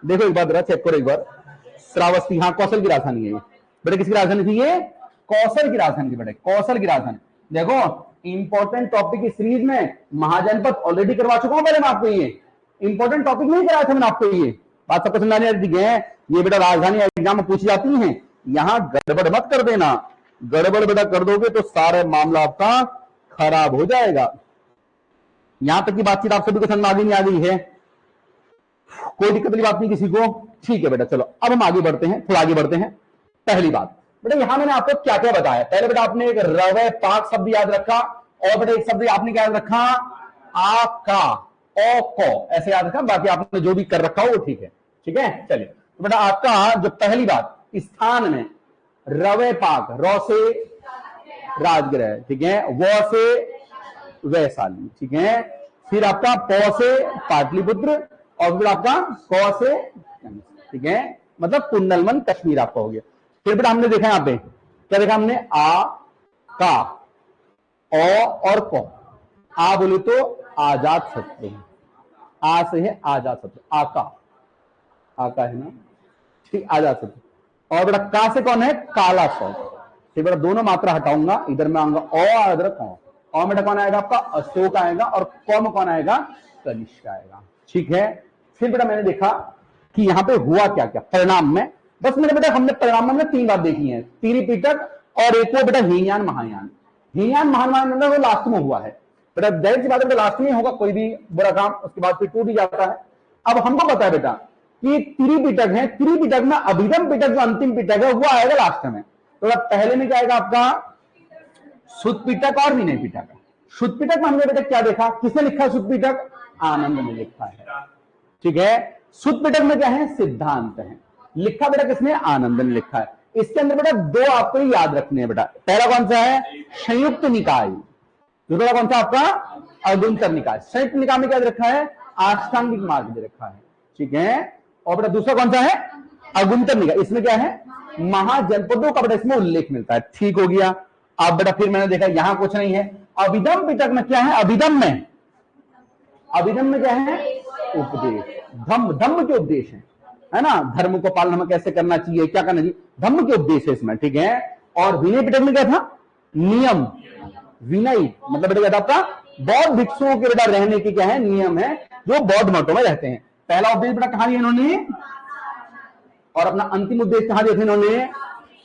देखो एक बार जरा चेक करो एक बार। श्रावस्ती, हाँ कौशल की राजधानी है ये बेटा। किसकी राजधानी थी ये? कौशल की राजधानी थी बेटा, कौशल की राजधानी। देखो इंपॉर्टेंट टॉपिक की सीरीज में महाजनपद ऑलरेडी करवा चुका हूं पहले मैं आपको। ये इंपॉर्टेंट टॉपिक नहीं कराया था मैंने आपको। ये बात सबको समझ आ रही है? ये बेटा राजधानी एग्जाम में पूछी जाती है, यहां गड़बड़ मत कर देना। गड़बड़ बेटा कर दोगे तो सारा मामला आपका खराब हो जाएगा। यहां तक की बातचीत आप सभी को समझ आगे नहीं आ गई है? कोई दिक्कत वाली बात नहीं किसी को? ठीक है बेटा, चलो अब हम आगे बढ़ते हैं, थोड़ा आगे बढ़ते हैं। पहली बात बेटा, यहां मैंने आपको क्या क्या बताया। पहले बेटा आपने एक रवे पाक शब्द याद रखा, और बेटा एक शब्द आपने क्या याद रखा? आ का, ओ को, ऐसे याद रखा। बाकी आपने जो भी कर रखा हो वो ठीक है, ठीक है। चलिए तो बेटा आपका जो पहली बात, स्थान में रवे पाक, रौ से राजगृह, ठीक है, वो से वैशाली, ठीक है। फिर आपका पौ से पाटलिपुत्र, और फिर आपका कौ से, ठीक है, मतलब कुंडलवन कश्मीर आपका हो गया। फिर बेटा हमने देखा यहां पे क्या देखा हमने? आ का, ओ और को। आ बोले तो आजाद शत्रु, आ से है आजाद शत्रु, आका, आका है ना, ठीक, आजाद शत्रु। और बेटा का से कौन है? काला सौ। फिर बेटा दोनों मात्रा हटाऊंगा, इधर में आऊंगा और इधर कौन, और बेटा कौन आएगा आपका? अशोक आएगा, और कौ में कौन आएगा? कनिष्क आएगा, ठीक है। फिर बेटा मैंने देखा कि यहां पे हुआ क्या क्या परिणाम में। बस मेरे बेटा हमने परिणाम में 3 बात देखी है, तीन पिटक और एक वो बेटा हीनयान महायान। हीनयान महायान वो लास्ट में हुआ है बेटा, जाहिर सी बात है लास्ट में होगा कोई भी बुरा काम, उसके बाद फिर टूट ही जाता है। अब हमको पता है बेटा कि त्रिपिटक है, त्रिपिटक में अभिधम पिटक जो अंतिम पिटक है वो आएगा लास्ट में। तो पहले में क्या आएगा आपका? शुद्ध पिटक और विनय पिटक। शुद्ध पिटक में हमने बेटा क्या देखा? किसने लिखा है शुद्ध पिटक? आनंद ने लिखा है, ठीक है। शुद्ध पिटक में क्या है? सिद्धांत है, लिखा बेटा किसने? आनंद ने लिखा है। इसके अंदर बेटा 2 आपको याद रखने हैं बेटा। पहला कौन सा है? संयुक्त निकाय। दूसरा कौन सा आपका? अगुंतर निकाय। संयुक्त निकाय में क्या रखा है? अष्टांगिक मार्ग दे रखा है, ठीक है। और बेटा दूसरा कौन सा है? अगुंतर निकाय। इसमें क्या है? महाजनपदों का बेटा इसमें उल्लेख मिलता है, ठीक हो गया। अब बेटा फिर मैंने देखा यहां कुछ नहीं है। अभिधम पिटक में क्या है? अभिधम में, अभिधम में क्या है? उपदेश, धम्म, धम्म के उपदेश है ना। धर्म को पालन हमें कैसे करना चाहिए, क्या करना चाहिए, धम्म के उपदेश है इसमें, ठीक है। और विनय पिटक में क्या था? नियम, विनय मतलब बेटा क्या था आपका? बौद्ध भिक्षुओं के बेटा रहने के क्या है? नियम है, जो बौद्ध मतों में रहते हैं। पहला उपदेश बेटा कहां दिया इन्होंने, और अपना अंतिम उपदेश कहां दिया था इन्होंने?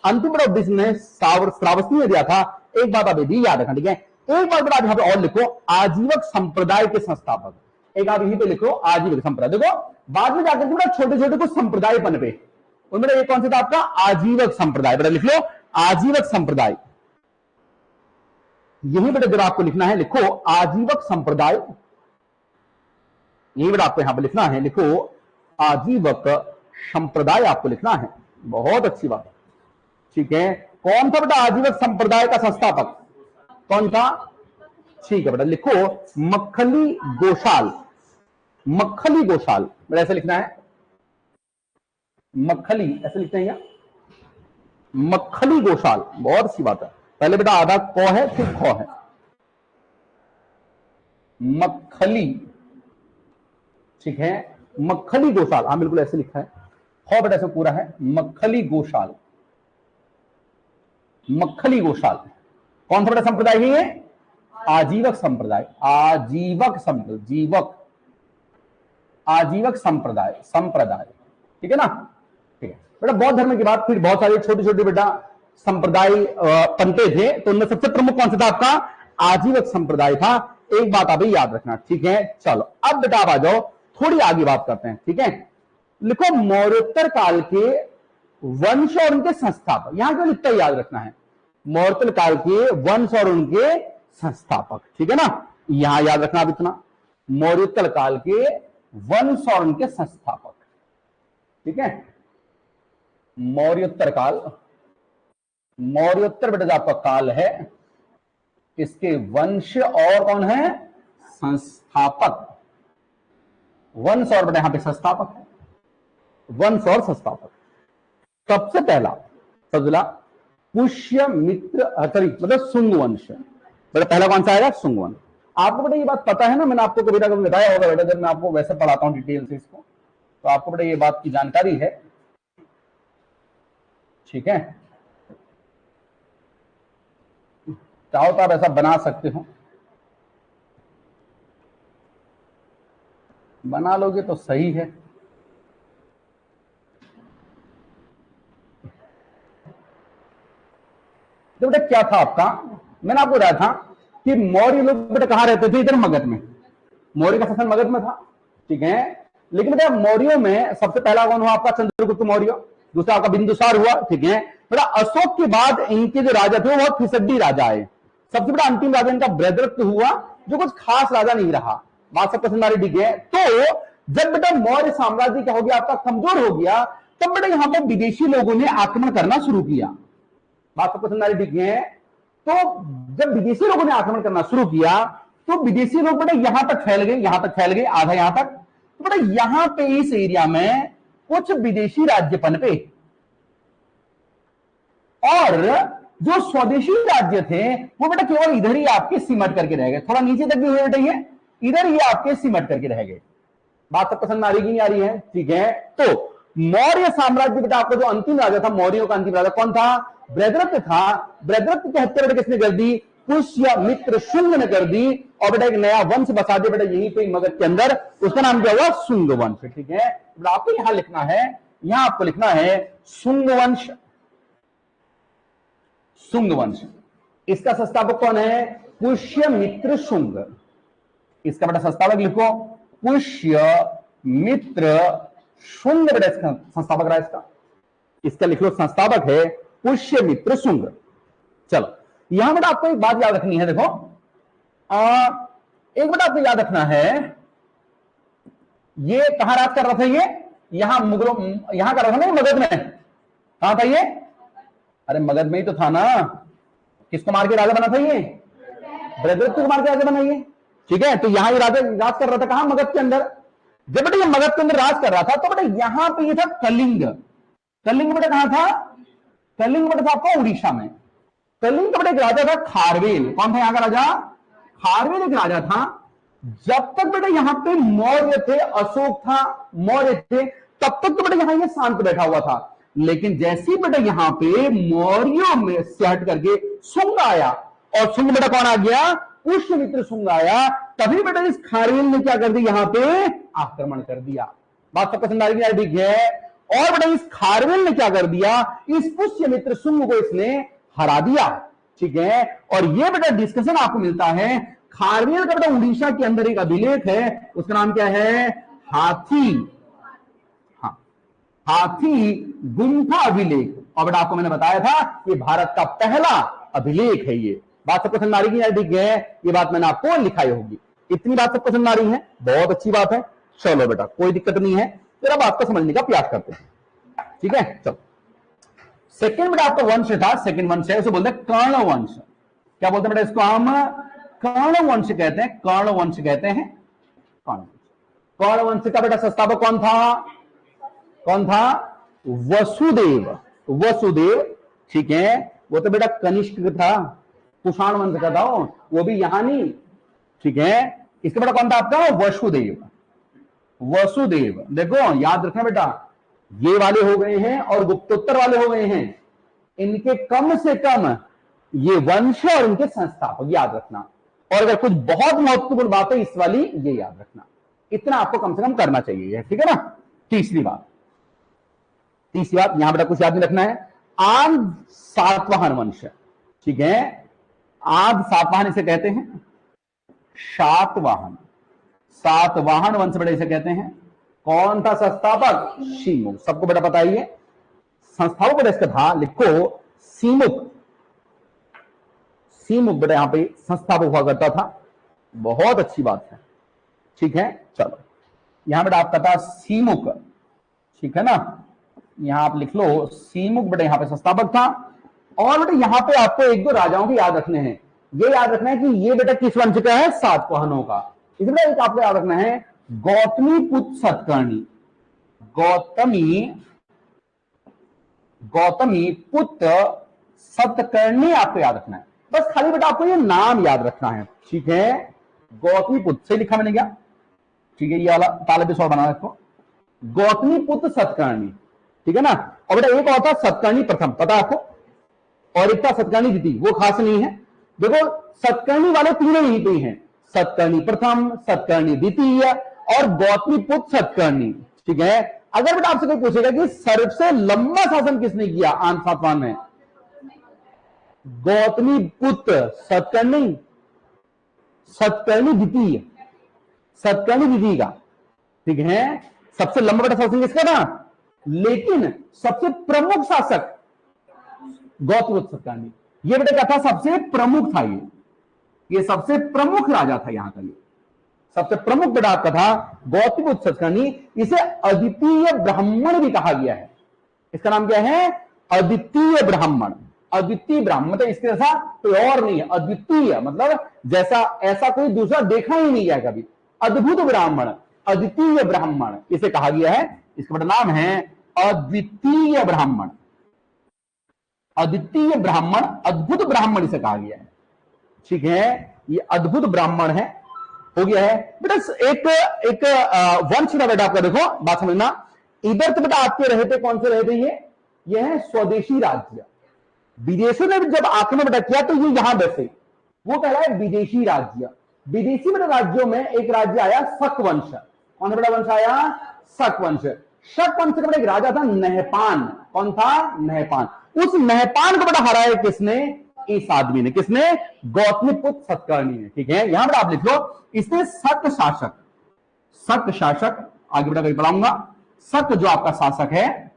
अंतिम बेटा उपदेश ने श्रावस्ती में दिया था। एक बात आप यदि याद रखना, ठीक है। एक बात बेटा यहां पे और लिखो, आजीवक संप्रदाय के संस्थापक। एक आप यहीं पे लिखो आजीवक संप्रदाय। देखो बाद में जाकर बेटा छोटे छोटे कुछ संप्रदाय पनपे, उनमें एक कौन सा था आपका? आजीवक संप्रदाय। बेटा लिख लो आजीवक संप्रदाय। यही बेटा जब आपको लिखना है लिखो आजीवक संप्रदाय। यही बेटा आपको यहां पर लिखना है, लिखो आजीवक संप्रदाय आपको लिखना है। बहुत अच्छी बात, ठीक है। कौन था बेटा आजीवक संप्रदाय का संस्थापक? कौन था? ठीक है बेटा लिखो मक्खली गोशाल। मक्खली गोशाल बेटा ऐसे लिखना है, मक्खली ऐसे लिखते हैं क्या? मक्खली गोशाल, बहुत अच्छी बात है। पहले बेटा आधा क है फिर ख है, मक्खली, ठीक है। मक्खली गोशाल, हाँ बिल्कुल ऐसे लिखा है। ख बेटा ऐसे पूरा है, मक्खली गोशाल। मक्खली गोशाल कौन सा बेटा संप्रदाय है? ये आजीवक संप्रदाय। आजीवक संप्रदाय, जीवक आजीवक संप्रदाय, संप्रदाय, ठीक है ना। ठीक है बेटा, बौद्ध धर्म के बाद फिर बहुत सारे छोटे छोटे बेटा संप्रदाय बनते थे, तो उनमें सबसे प्रमुख कौन सा था आपका? आजीवक संप्रदाय था। एक बात आप याद रखना, ठीक है। चलो अब बेटा आप आ जाओ, थोड़ी आगे बात करते हैं, ठीक है। लिखो मौर्योत्तर काल के वंश और उनके संस्थापक, यहां केवल इतना याद रखना है, मौर्योत्तर काल के वंश और उनके संस्थापक, ठीक है ना। यहां याद रखना आप इतना, मौर्योत्तर काल के वंश और उनके संस्थापक, ठीक है। मौर्योत्तर काल, मौर्योत्तर बेटा जो आपका काल है, इसके वंश और कौन है? संस्थापक। वंश और बेटा यहां पे संस्थापक है, वंश और संस्थापक। सबसे पहला सदला पुष्यमित्र, सॉरी मतलब सुंग वंश बेटा, पहला कौन सा आएगा? सुंग वंश। आपको बेटा ये बात पता है ना, मैंने आपको कभी ना कभी बताया होगा बेटा, जब मैं आपको वैसे पढ़ाता हूं डिटेल से इसको, तो आपको बेटा ये बात की जानकारी है, ठीक है। चाहो तो आप ऐसा बना सकते हो, बना लोगे तो सही है। तो बेटा क्या था आपका, मैंने आपको बताया था कि मौर्य लोग बेटा कहां रहते थे? इधर मगध में, मौर्य का शासन मगध में था, ठीक है। लेकिन बेटा मौर्यों में सबसे पहला कौन हुआ आपका? चंद्रगुप्त मौर्य। दूसरा आपका बिंदुसार हुआ, ठीक है। बेटा अशोक के बाद इनके जो राजा थे वो बहुत फिसड्डी राजा आए। सबसे बड़ा अंतिम राजा इनका बृहद्रथ हुआ, जो कुछ खास राजा नहीं रहा। बात सबको समझ आ रही, ठीक है। तो जब बेटा मौर्य साम्राज्य क्या हो गया आपका? कमजोर हो गया, तब बेटा यहां पर विदेशी लोगों ने आक्रमण करना शुरू किया। बात सबको समझ आ रही, ठीक है। तो जब विदेशी लोगों ने आक्रमण करना शुरू किया, तो विदेशी लोग बेटा यहां तक फैल गए, यहां तक फैल गए, आधा यहां तक। तो बेटा यहां पे इस एरिया में कुछ विदेशी राज्य पनपे, और जो स्वदेशी राज्य थे वो बेटा केवल इधर ही आपके सिमट करके रह गए, थोड़ा नीचे तक भी हुए बेटा, ये इधर ही आपके सिमट करके रह गए। बात सब पसंद आ रही कि नहीं आ रही है? ठीक है। तो मौर्य साम्राज्य बेटा आपका जो अंतिम राजा था, मौर्यों का अंतिम राजा कौन था? बृहद्रथ था। बृहद्रथ की हत्या बेटा किसने कर दी? पुष्यमित्र शुंग ने कर दी, और बेटा एक नया वंश बसा दिया बेटा यहीं पे मगध के अंदर, उसका नाम क्या हुआ? शुंग वंश, ठीक है। आपको यहां लिखना है, यहां आपको लिखना है शुंग वंश, शुंग वंश। इसका संस्थापक कौन है? पुष्यमित्र शुंग। इसका बेटा संस्थापक लिखो पुष्यमित्र शुंग, बेटा इसका संस्थापक रहा इसका, इसका लिख लो संस्थापक है पुष्यमित्र शुंग। चलो यहां बेटा आपको एक बात याद रखनी है, देखो एक बेटा आपको याद रखना है, ये कहां राज कर रहा था? ये यहां मुगलों, यहां कर रहा था ना मगध में। कहां था ये? अरे मगध में ही तो था ना। किसको मार के राजा बना था ये? बृहद्रथ को मार के राजा बना ये, ठीक है। तो यहां ये राजा राज कर रहा था, कहां? मगध के अंदर। जब बेटा ये मगध के अंदर राज कर रहा था, तो बेटा यहां पे ये था कलिंग। कलिंग बेटा कहां था? कलिंग बेटा था आपका उड़ीसा में। कलिंग का बेटा एक राजा था खारवेल। कौन था यहां का राजा? खारवेल एक राजा था। जब तक बेटा यहां पे मौर्य थे, अशोक था, मौर्य थे, तब तक तो बेटा यहां ये शांत बैठा हुआ था। लेकिन जैसे ही बेटा यहां पे मौर्यों में से हट करके शुंग आया, और शुंग बेटा कौन आ गया? पुष्यमित्र शुंग आया, तभी बेटा इस खारवेल ने क्या कर दिया? यहां पे आक्रमण कर दिया। बात सबको समझ आ रही है? ठीक है। और बेटा इस खारवेल ने क्या कर दिया? इस पुष्यमित्र शुंग को इसने हरा दिया, ठीक है। और ये बेटा डिस्कशन आपको मिलता है, खारवेल का बेटा उड़ीसा के अंदर एक अभिलेख है, उसका नाम क्या है? हाथी, हाँ, हाथी गुंफा अभिलेख। और बेटा आपको मैंने बताया था ये भारत का पहला अभिलेख है ये। बात सबको समझ आ रही है? ठीक है। ये बात मैंने आपको लिखाई होगी। इतनी बात सबको समझ आ रही है? बहुत अच्छी बात है। चलो बेटा कोई दिक्कत नहीं है, जरा बात को समझने का प्रयास करते हैं, ठीक है। चलो सेकंड बेटा आपका वंश था, सेकंड वंश है, उसे बोलते हैं कर्ण वंश। क्या बोलते हैं बेटा इसको? हम कर्ण वंश कहते हैं, कर्ण वंश कहते हैं, कर्ण वंश का बेटा संस्थापक कौन था? कौन था? वसुदेव, वसुदेव, ठीक है। वो तो बेटा कनिष्क था, कुषाण वंश का था वो भी यहां नहीं, ठीक है। इसका बेटा कौन था आपका? वसुदेव, वसुदेव। देखो याद रखना बेटा, ये वाले हो गए हैं और गुप्तोत्तर वाले हो गए हैं, इनके कम से कम ये वंश और इनके संस्थापक याद रखना। और अगर कुछ बहुत महत्वपूर्ण बात है इस वाली, ये याद रखना, इतना आपको कम से कम करना चाहिए, ठीक है ना। तीसरी बात यहां बेटा कुछ याद नहीं रखना है, आद सातवाहन वंश, ठीक है, आद सातवाहन इसे कहते हैं, सातवाहन वंश बेटा इसे कहते हैं। कौन था संस्थापक? सीमुख। सबको बेटा पता ही है। संस्थापक बेटा इसका था, लिखो सीमुख बेटा यहां पे संस्थापक हुआ करता था। बहुत अच्छी बात है, ठीक है। चलो यहां बेटा आपका था सीमुख, ठीक है ना, यहां आप लिख लो सीमुख बेटा यहां पे संस्थापक था। और बेटा यहां पे आपको एक दो राजाओं की याद रखने हैं। ये याद रखना है कि ये बेटा किस वंश का है? सातवाहनों का। इसमें एक आपको याद रखना है गौतमी पुत्र सतकर्णी, गौतमी पुत्र सतकर्णी आपको याद रखना है। बस खाली बेटा आपको ये नाम याद रखना है, ठीक है। गौतमी पुत्र से लिखा मैंने क्या, ठीक है, ये वाला ताला भी सौ बना इसको, गौतमी पुत्र सतकर्णी, ठीक है ना। और बेटा एक और था सतकर्णी प्रथम, पता आपको, और एक था सतकर्णी द्वितीय, वो खास नहीं है। देखो सतकर्णी वाले तीनों यहीं पे हैं, सतकर्णी प्रथम, सतकर्णी द्वितीय और गौतमी पुत्र सतकर्णी, ठीक है। अगर बेटा आपसे कोई पूछेगा कि सबसे लंबा शासन किसने किया आन सातवाहन में, गौतमी पुत्र सतकर्णी द्वितीय का, ठीक है। सबसे लंबा बेटा शासन किसका था? लेकिन सबसे प्रमुख शासक गौतमी पुत्र सतकर्णी, ये बेटा क्या था? सबसे प्रमुख था, ये सबसे प्रमुख राजा था यहां का, ये सबसे प्रमुख बेटा आपका था गौतमी पुत्र सतकर्णी। इसे अद्वितीय ब्राह्मण भी कहा गया है। इसका नाम क्या है? अद्वितीय ब्राह्मण। अद्वितीय ब्राह्मण मतलब इसके जैसा कोई और नहीं है, अद्वितीय मतलब जैसा ऐसा कोई दूसरा देखा ही नहीं गया कभी, अद्भुत ब्राह्मण, अद्वितीय ब्राह्मण इसे कहा गया है। इसका बड़ा नाम है अद्वितीय ब्राह्मण, अद्वितीय ब्राह्मण, अद्भुत ब्राह्मण इसे कहा गया है, ठीक है। ये अद्भुत ब्राह्मण है, हो गया है बेटा। एक वंश था बेटा आपका, देखो बात समझना। इधर तो बेटा आपके रहे थे, कौन से रहे थे? ये है स्वदेशी राज्य। विदेशों ने जब आक्रमण बेटा किया तो ये यहां बसे, वो कहलाए विदेशी राज्य। विदेशी बेटा राज्यों में एक राज्य आया शक वंश। कौन सा बेटा वंश आया? शक वंश। शक वंश का बेटा एक राजा था नहपान। कौन था? नहपान। उस नहपान को बेटा हराया किसने? इस आदमी ने। किसने? गौतमी पुत्र सतकर्णी ने, ठीक है। यहां बेटा आप लिख लो, इसने शक शासक आगे बेटा कभी पढ़ाऊंगा। शक जो आपका शासक है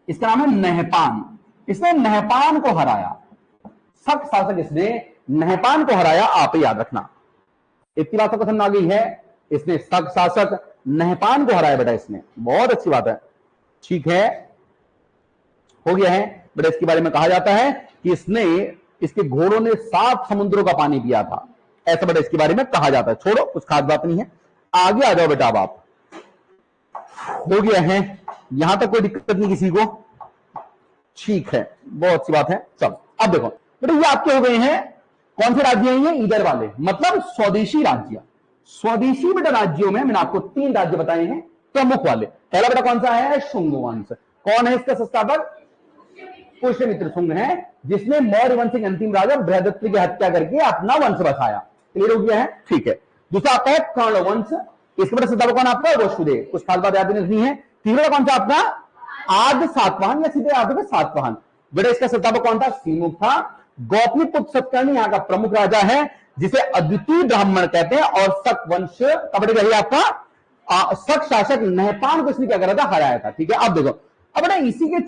इसका नाम है नहपान। इसने नहपान को हराया, शक शासक इसने नहपान को हराया, आप याद रखना। इतनी बात पसंद आ गई है? इसने शक शासक नहपान को हराया बेटा इसने, बहुत अच्छी बात है, ठीक है, हो गया है बेटा। इसके बारे में कहा जाता है कि इसके घोड़ों ने 7 समुद्रों का पानी पिया था, ऐसा बेटा इसके बारे में कहा जाता है। छोड़ो, कुछ खास बात नहीं है, आगे आ जाओ बेटा। अब आप हो गया है, यहां तक कोई दिक्कत नहीं किसी को, ठीक है, बहुत अच्छी बात है। चलो अब देखो बेटा, ये आपके हो गए हैं कौन से राज्य हैं? ये इधर वाले, मतलब स्वदेशी राज्य। स्वदेशी बेटा राज्यों में मैंने आपको 3 राज्य बताए हैं प्रमुख वाले। पहला बेटा कौन सा है? शुंग वंश। कौन है इसका संस्थापक? पुष्यमित्र शुंग है, जिसने मौर्य वंश के अंतिम राजा बृहदत्त की हत्या करके अपना वंश बसाया। क्लियर हो गया है, ठीक है। दूसरा आता है कर्ण वंश। इसके बेटा संस्थापक कौन आपका? वसुदेव। कुछ खास बात याद नहीं है। तीसरा कौन सा आपका? आद सातवाहन या सीधे आद सातवाहन। बेटा इसका संस्थापक कौन था? सीमुख था। गौतमी पुत्र सतकर्णी यहाँ का प्रमुख राजा है, जिसे अद्वितीय ब्राह्मण कहते हैं। और शक वंश का बेटा आपका शक शासक नहपान को इसने क्या करा था? हराया था, ठीक है। अब देखो, अब बेटा इसी के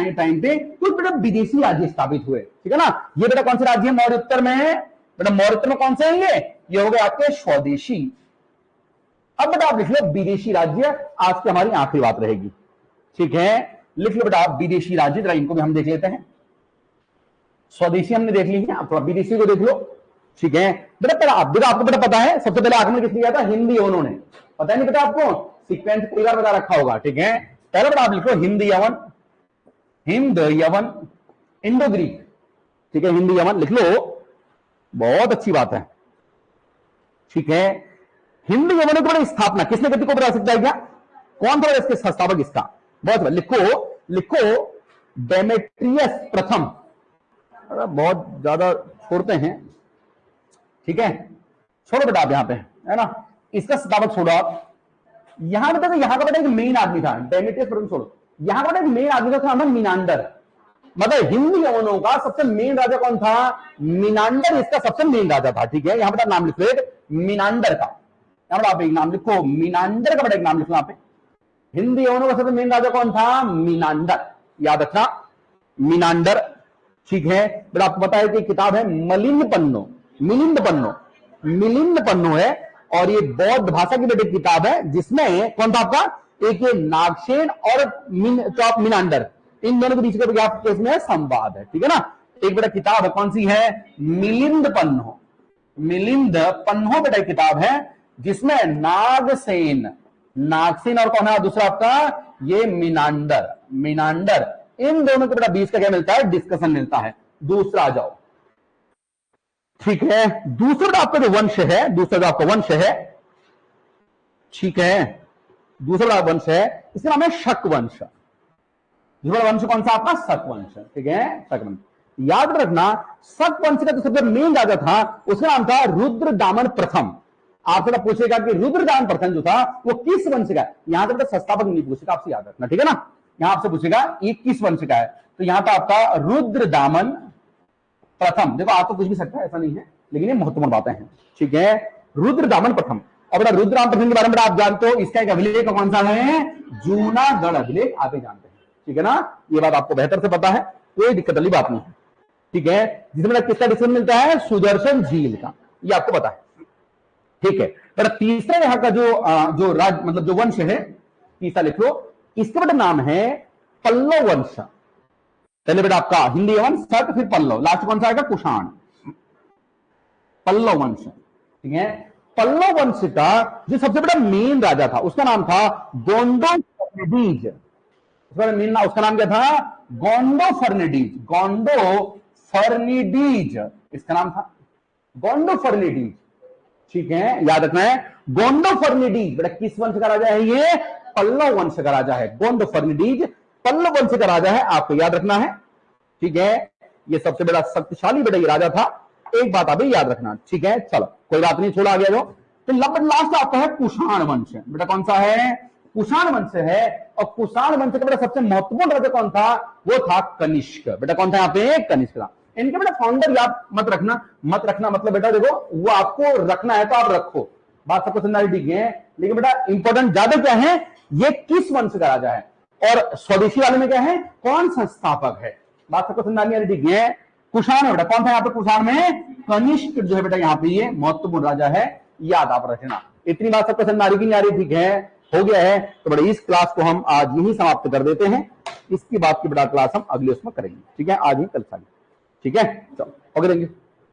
टाइम पे कुछ बेटा विदेशी राज्य स्थापित हुए, ठीक है ना। ये बेटा कौन से राज्य है? मौर्य उत्तर में है बेटा। मौर्य उत्तर में कौन से हैं? ये हो गए आपके स्वदेशी। अब बेटा आप लिख लो विदेशी राज्य, आज की हमारी आखिरी बात रहेगी, ठीक है। लिख लो बेटा आप विदेशी राज्य, जरा इनको भी हम देख लेते हैं। स्वदेशी हमने देख ली है, आप थोड़ा विदेशी को देख लो, ठीक है। बेटा पहले आपको बेटा पता है सबसे पहले आक्रमण किसने किया था? हिंद यवनों ने। पता नहीं बेटा आपको? सीक्वेंस कई बार बता रखा होगा, ठीक है। पहले बेटा आप लिखो हिंद यवन इंडो ग्रीक, ठीक है। हिंद यवन लिख लो, बहुत अच्छी बात है, ठीक है। हिंद यवन की स्थापना किसने की को बता सकता है क्या? कौन था इसके संस्थापक? इसका बहुत लिखो डेमेट्रियस प्रथम। बहुत ज्यादा छोड़ते हैं, ठीक है, छोड़ो बेटा आप यहां पे, है ना। इसका संस्थापक छोड़ो आप। यहां पे देखो, यहां का बेटा एक मेन आदमी था, डेमेट्रियस प्रथम छोड़ो, यहां का बेटा एक मेन आदमी था, नाम मीनांडर। मतलब हिंदी यवनों का सबसे मेन राजा कौन था? मीनांडर इसका सबसे मेन राजा था। ठीक है, यहां पर नाम लिखो एक मीनांडर का, यहां पर आप एक नाम लिखो मीनांडर का, बेटा एक नाम लिखो यहां पे। हिंदी यवनों का सबसे मेन राजा कौन था? मीनांडर, याद रखना मीनांडर। ठीक है, बेटा आपको पता है कि किताब है मिलिंद पन्नो, मिलिंद पन्नो, मिलिंद पन्नो है, और ये बौद्ध भाषा की बेटे किताब है, जिसमें कौन था आपका? एक ये नागसेन और मीनांडर, इन दोनों के बीच का क्या केस में संवाद है। ठीक है ना, एक बेटा किताब है, कौन सी है? मिलिंद पन्नो, मिलिंद पन्नो बेटा किताब है, जिसमें नागसेन, नागसेन और कौन है दूसरा आपका? ये मीनांडर, मीनांडर, इन दोनों के बेटा बीच का क्या मिलता है? डिस्कशन मिलता है। दूसरा आ जाओ। ठीक है, दूसरा आपका जो वंश है, दूसरा जो आपका वंश है, ठीक है, दूसरा वंश है, इसका नाम है शक वंश। दूसरा वंश कौन सा आपका? शक वंश। ठीक है, शक वंश याद रखना। शक वंश का जो सबसे मेन राजा था, उसका नाम था रुद्रदामन प्रथम। आपसे पूछेगा कि रुद्रदामन प्रथम जो था वो किस वंश का है? यहां तक संस्थापक नहीं पूछेगा, आपसे याद रखना। ठीक है ना, यहां आपसे पूछेगा ये किस वंश का है, तो यहां पर आपका रुद्रदामन प्रथम। देखो आप तो कुछ भी सकता है, ऐसा नहीं है, लेकिन ये महत्वपूर्ण बातें हैं। ठीक है, रुद्रदामन प्रथम। और बेटा रुद्रदामन प्रथम के बारे में आप जानते हो, इसका एक अभिलेख कौन सा है? जूनागढ़ अभिलेख, आप जानते हैं। ठीक है ना, ये बात आपको बेहतर से पता है, कोई दिक्कत वाली बात नहीं है। ठीक है, जिसमें किसका डिस्कशन मिलता है? सुदर्शन झील का, ये आपको पता है। ठीक है, बेटा तीसरा यहाँ का जो राज मतलब जो वंश है, तीसरा लिख लो, इसका बेटा नाम है पल्लव वंश। पहले बेटा आपका हिंदी वंश, सत, फिर पल्लव, लास्ट कौन सा आएगा? कुषाण, पल्लव वंश। ठीक है, पल्लव वंश का जो सबसे बड़ा मेन राजा था, उसका नाम था गोंडो फर्नेडीज। उसका नाम क्या था? गोंडो फर्नेडीज, गोंडो फर्नेडीज इसका नाम था, गोंडो फर्नेडीज। ठीक है, याद रखना है गोंडो फर्नेडीज। बेटा किस वंश का राजा है? ये पल्लव वंश का राजा है। गोंडो फर्नेडीज पल्लव वंश का राजा है, आपको याद रखना है। ठीक है, ये सबसे बड़ा शक्तिशाली बेटा ये राजा था, एक बात आप याद रखना। ठीक है, चलो कोई बात नहीं, छोड़ा गया जो। तो लास्ट आपका है कुषाण वंश। बेटा कौन सा है? कुषाण वंश है, और कुषाण वंश का बेटा सबसे महत्वपूर्ण राजा कौन था? वो था कनिष्क। बेटा कौन था यहाँ पे? कनिष्क था। इनके बेटा फाउंडर याद मत रखना, मत रखना मतलब बेटा देखो, वो आपको रखना है तो आप रखो, बात सबको समझना ठीक है, लेकिन बेटा इंपॉर्टेंट ज्यादा क्या है? ये किस वंश का राजा है, और स्वदेशी वाले में क्या है? कौन संस्थापक है, बात सबको समझना ठीक है। कुषाण बेटा कौन था यहाँ पे? कुषाण में कनिष्क जो है बेटा यहाँ पे ये महत्वपूर्ण राजा है, याद आप रखना। इतनी बात सबको समझ आ रही कि नहीं आ रही? ठीक है, हो गया है। तो बड़े इस क्लास को हम आज यही समाप्त कर देते हैं, इसकी बात की बड़ा क्लास हम अगले उसमें करेंगे। ठीक है, आज ही कल सारी। ठीक है, चलो ओके, देंगे।